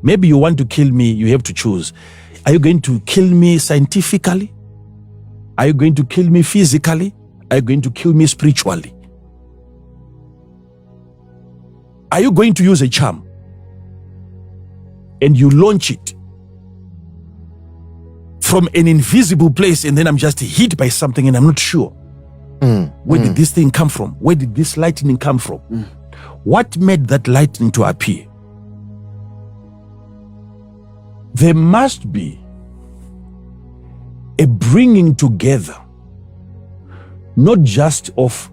Maybe you want to kill me, you have to choose. Are you going to kill me scientifically? Are you going to kill me physically? Are you going to kill me spiritually? Are you going to use a charm and you launch it from an invisible place and then I'm just hit by something and I'm not sure? Where did this thing come from? Where did this lightning come from? What made that lightning to appear? There must be a bringing together, not just of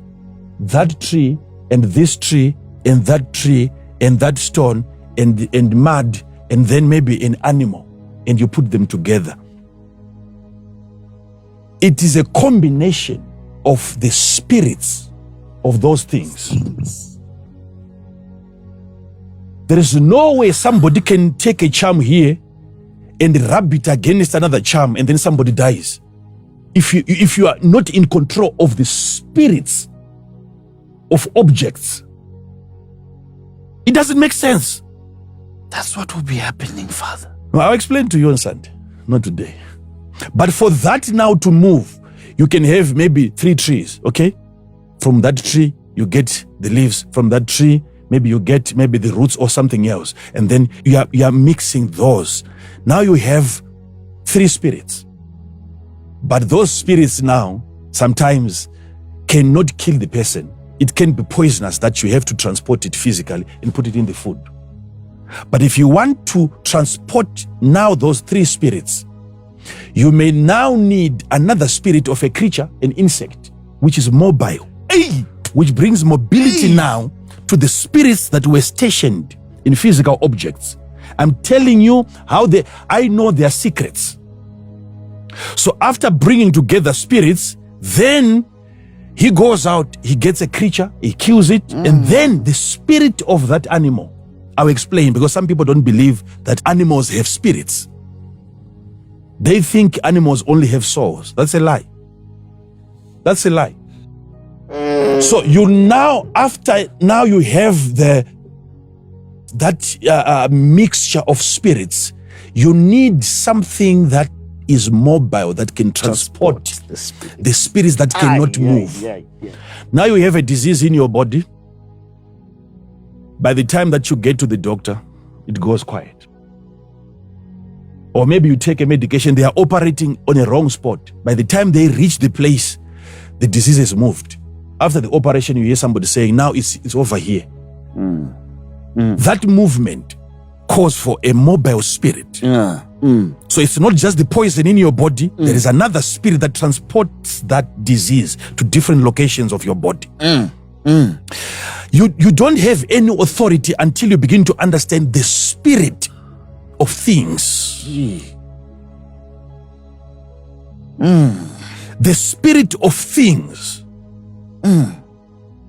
that tree and this tree and that tree and that stone and mud and then maybe an animal, and you put them together. It is a combination of the spirits of those things. There is no way somebody can take a charm here and rub it against another charm and then somebody dies. If you are not in control of the spirits of objects, it doesn't make sense. That's what will be happening, Father. I'll explain to you on Sunday, not today. But for that now to move, you can have maybe 3 trees, okay? From that tree, you get the leaves. From that tree, maybe you get maybe the roots or something else. And then you are mixing those. Now you have 3 spirits. But those spirits now sometimes cannot kill the person. It can be poisonous that you have to transport it physically and put it in the food. But if you want to transport now those 3 spirits, you may now need another spirit of a creature, an insect, which is mobile, which brings mobility now to the spirits that were stationed in physical objects. I'm telling you how I know their secrets. So after bringing together spirits, then he goes out, he gets a creature, he kills it, and then the spirit of that animal, I'll explain, because some people don't believe that animals have spirits. They think animals only have souls. That's a lie. That's a lie. So you now, after now you have that mixture of spirits, you need something that is mobile, that can transport the spirits that cannot move. Now you have a disease in your body. By the time that you get to the doctor, it goes quiet. Or maybe you take a medication, they are operating on a wrong spot. By the time they reach the place, the disease has moved. After the operation, you hear somebody saying, now it's over here. That movement calls for a mobile spirit. So it's not just the poison in your body, there is another spirit that transports that disease to different locations of your body. You don't have any authority until you begin to understand the spirit of things. The spirit of things,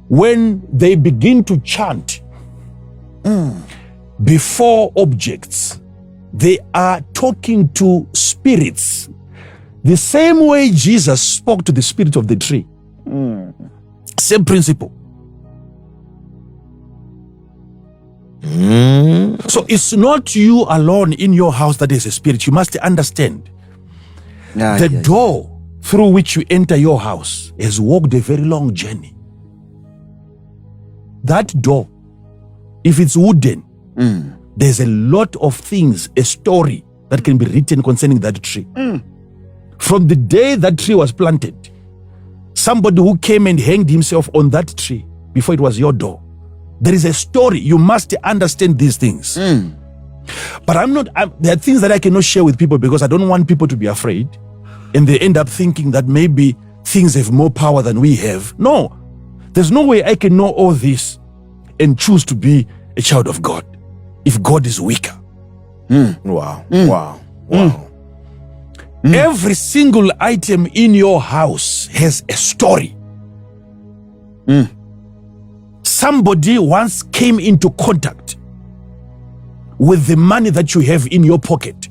when they begin to chant before objects, they are talking to spirits. The same way Jesus spoke to the spirit of the tree. Same principle. So it's not you alone in your house that is a spirit. You must understand the door through which you enter your house has walked a very long journey. That door, if it's wooden, there's a lot of things, a story that can be written concerning that tree. From the day that tree was planted, somebody who came and hanged himself on that tree before it was your door. There is a story. You must understand these things. But there are things that I cannot share with people because I don't want people to be afraid and they end up thinking that maybe things have more power than we have. No, there's no way I can know all this and choose to be a child of God if God is weaker. Wow. Every single item in your house has a story. Somebody once came into contact with the money that you have in your pocket.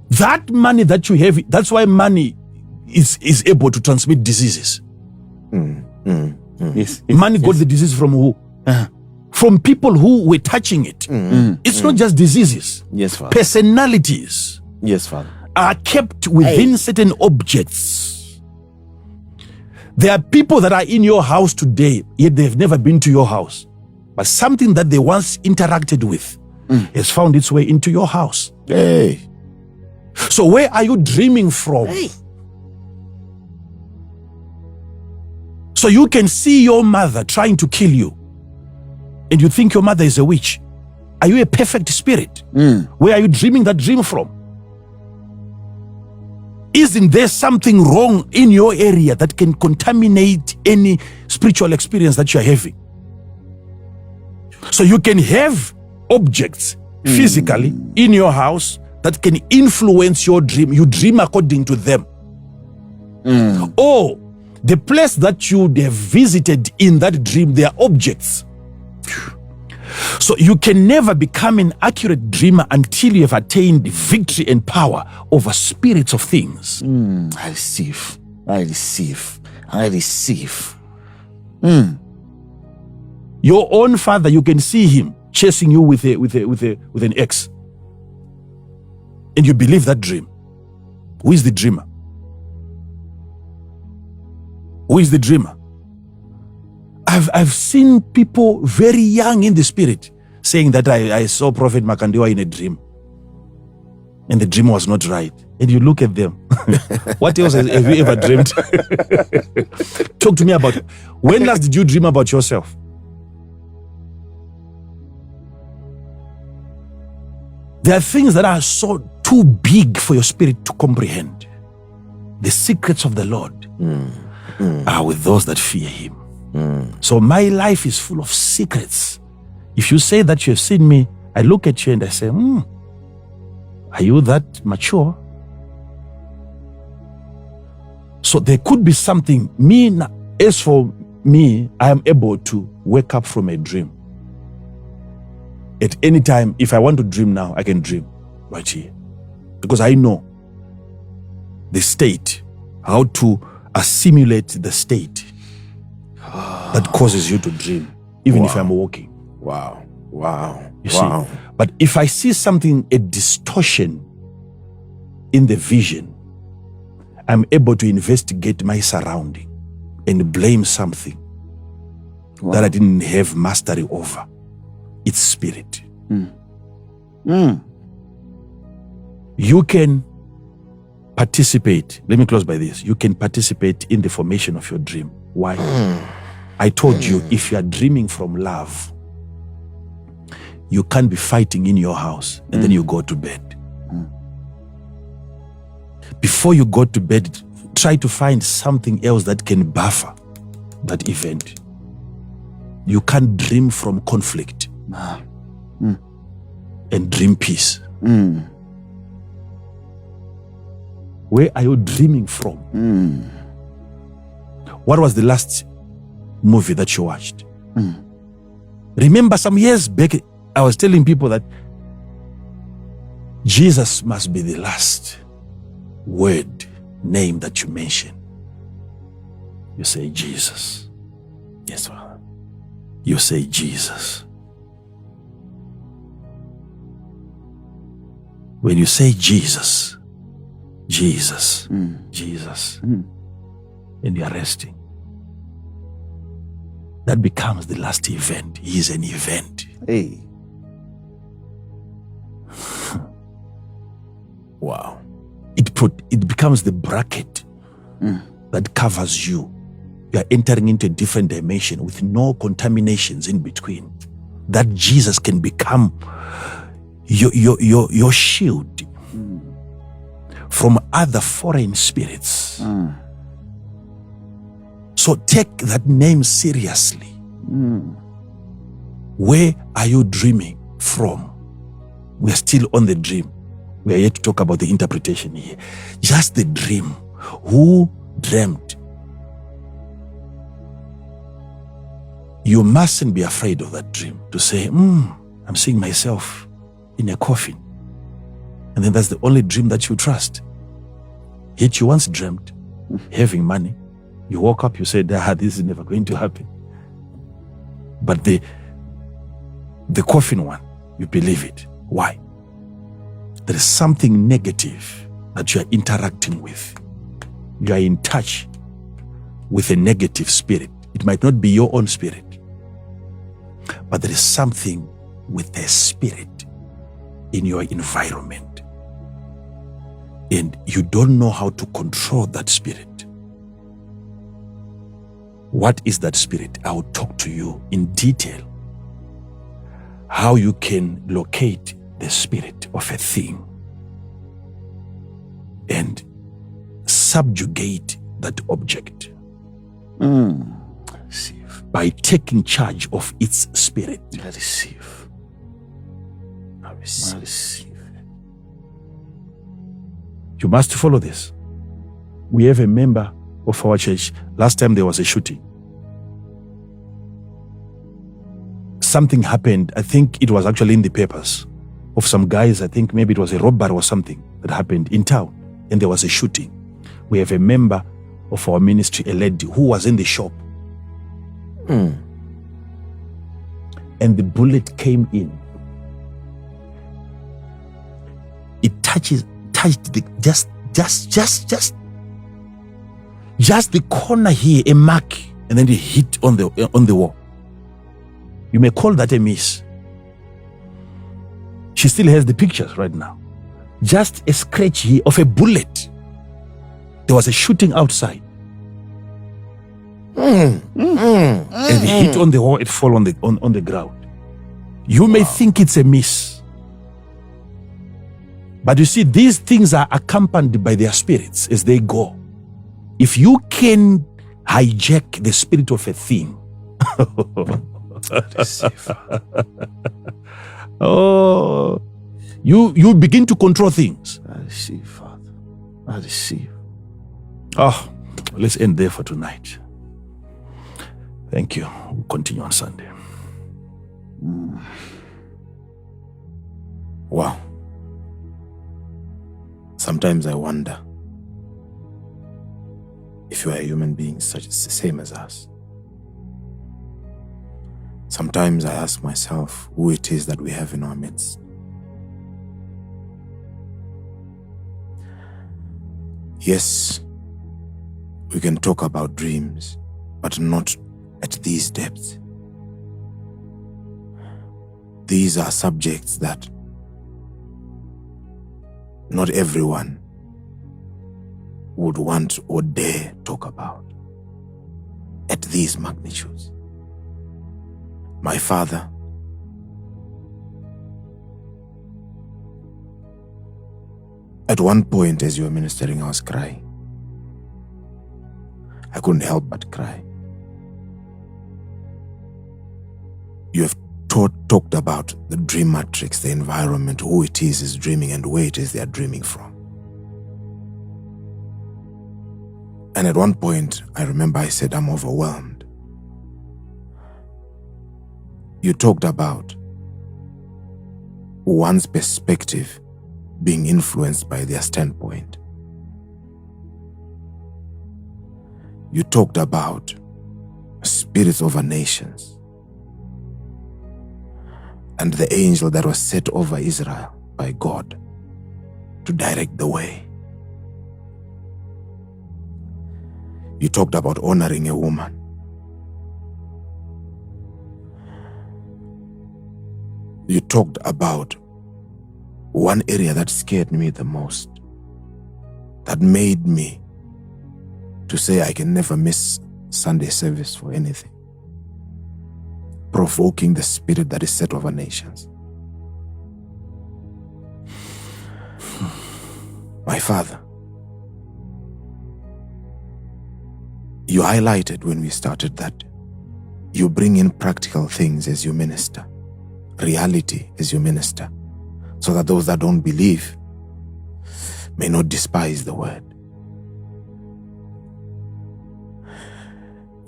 That money that you have, that's why money is able to transmit diseases. Yes. Money got the disease from who? From people who were touching it. It's not just diseases. Yes, Father. Personalities Yes, Father. are kept within certain objects. There are people that are in your house today, yet they've never been to your house. But something that they once interacted with has found its way into your house. Hey. So where are you dreaming from? So you can see your mother trying to kill you, and you think your mother is a witch. Are you a perfect spirit? Where are you dreaming that dream from? Isn't there something wrong in your area that can contaminate any spiritual experience that you're having? So you can have objects physically in your house that can influence your dream. You dream according to them. Or the place that you have visited in that dream, they are objects. So you can never become an accurate dreamer until you have attained victory and power over spirits of things. I receive. Your own father, you can see him chasing you with an ex, and you believe that dream. Who is the dreamer? Who is the dreamer? I've seen people very young in the spirit saying that I saw Prophet Makandiwa in a dream, and the dream was not right. And you look at them. What else have you ever dreamed? Talk to me about it. When last did you dream about yourself? There are things that are so too big for your spirit to comprehend. The secrets of the Lord are with those that fear him. So my life is full of secrets. If you say that you have seen me, I look at you and I say, are you that mature? So there could be something. As for me, I am able to wake up from a dream. At any time, if I want to dream now, I can dream right here. Because I know the state, how to assimilate the state that causes you to dream, even if I'm walking. Wow. You see? But if I see something, a distortion in the vision, I'm able to investigate my surrounding and blame something that I didn't have mastery over. It's spirit. You can participate. Let me close by this. You can participate in the formation of your dream. Why? I told you, if you are dreaming from love, you can't be fighting in your house and then you go to bed. Before you go to bed, try to find something else that can buffer that event. You can't dream from conflict and dream peace. Where are you dreaming from? What was the last movie that you watched? Remember some years back, I was telling people that Jesus must be the last word, name that you mention. You say Jesus. Yes, Father. You say Jesus. When you say Jesus, Jesus, and you're resting, that becomes the last event. He is an event. Hey. Wow. It becomes the bracket that covers you. You are entering into a different dimension with no contaminations in between. That Jesus can become your shield from other foreign spirits. So take that name seriously. Where are you dreaming from? We are still on the dream. We are yet to talk about the interpretation here. Just the dream. Who dreamt? You mustn't be afraid of that dream to say, I'm seeing myself in a coffin. And then that's the only dream that you trust. Yet you once dreamt having money. You woke up, you said, this is never going to happen. But the coffin one, you believe it. Why? There is something negative that you are interacting with. You are in touch with a negative spirit. It might not be your own spirit, but there is something with a spirit in your environment. And you don't know how to control that spirit. What is that spirit? I will talk to you in detail how you can locate the spirit of a thing and subjugate that object by taking charge of its spirit. I receive. I receive. You must follow this. We have a member of our church. Last time there was a shooting. Something happened. I think it was actually in the papers of some guys. I think maybe it was a robbery or something that happened in town, and there was a shooting. We have a member of our ministry, a lady who was in the shop, and the bullet came in. It touched the just the corner here, a mark, and then it hit on the wall. You may call that a miss. She still has the pictures right now. Just a scratch here of a bullet. There was a shooting outside. And it hit on the wall, it fell on the ground. You may think it's a miss. But you see, these things are accompanied by their spirits as they go. If you can hijack the spirit of a thing, oh, you begin to control things. I receive, Father. I receive. Oh, let's end there for tonight. Thank you. We'll continue on Sunday. Wow. Sometimes I wonder if you are a human being such the same as us. Sometimes I ask myself who it is that we have in our midst. Yes, we can talk about dreams, but not at these depths. These are subjects that not everyone would want or dare talk about at these magnitudes. My father, at one point as you were ministering, I was crying. I couldn't help but cry. You have talked about the dream matrix, the environment, who it is dreaming and where it is they are dreaming from. And at one point, I remember I said, I'm overwhelmed. You talked about one's perspective being influenced by their standpoint. You talked about spirits over nations and the angel that was set over Israel by God to direct the way. You talked about honoring a woman. You talked about one area that scared me the most, that made me to say I can never miss Sunday service for anything. Provoking the spirit that is set over nations. My father, you highlighted when we started that you bring in practical things as you minister, reality as you minister, so that those that don't believe may not despise the word.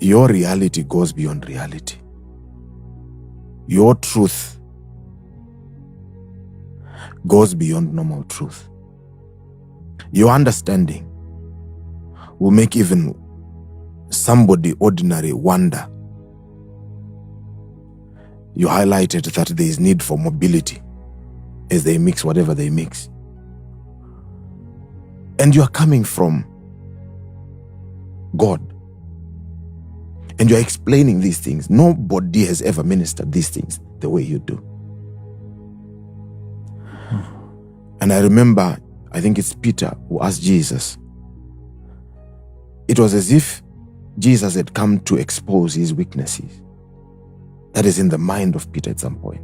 Your reality goes beyond reality. Your truth goes beyond normal truth. Your understanding will make even somebody ordinary wonder. You highlighted that there is need for mobility as they mix whatever they mix. And you are coming from God. And you are explaining these things. Nobody has ever ministered these things the way you do. And I remember, I think it's Peter who asked Jesus. It was as if Jesus had come to expose his weaknesses. That is in the mind of Peter at some point.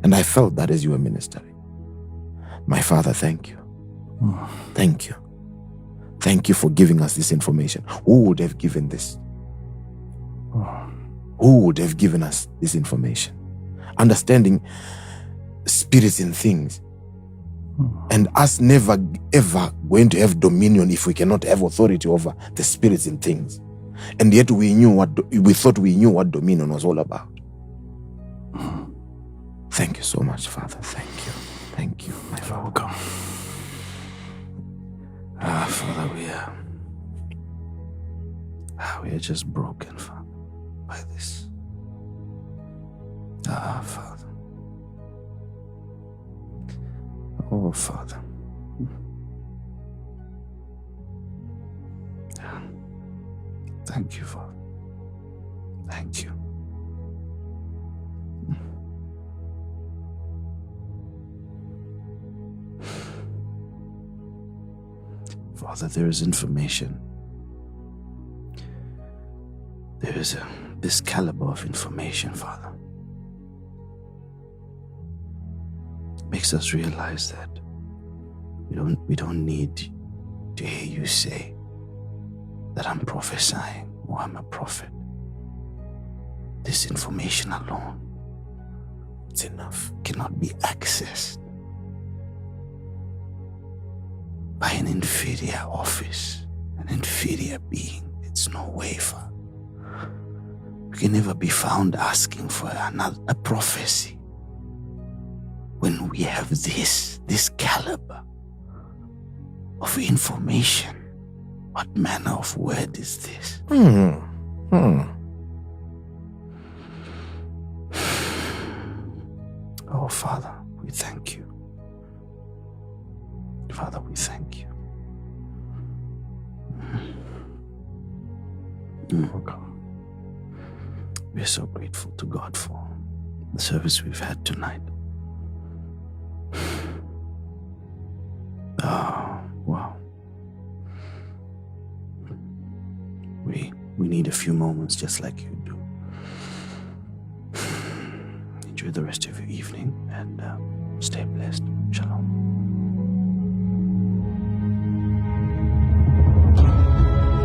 And I felt that as you were ministering. My Father, thank you. Thank you. Thank you for giving us this information. Who would have given this? Who would have given us this information? Understanding spirits in things. And us never ever going to have dominion if we cannot have authority over the spirits in things. And yet we thought we knew what dominion was all about. Thank you so much, Father. Thank you. Thank you, my Father. Welcome. Father, we are just broken, Father, by this. Father. Oh, Father. Thank you, Father. Thank you. Father, there is information. There is this caliber of information, Father. Makes us realize that we don't need to hear you say that I'm prophesying or I'm a prophet. This information alone, it's enough, cannot be accessed by an inferior office, an inferior being. It's no way, Father. We can never be found asking for a prophecy when we have this caliber of information. What manner of word is this? Oh, Father, we thank you. Father, we thank you. We're so grateful to God for the service we've had tonight. Oh, wow. We need a few moments just like you do. Enjoy the rest of your evening and stay blessed. Shalom.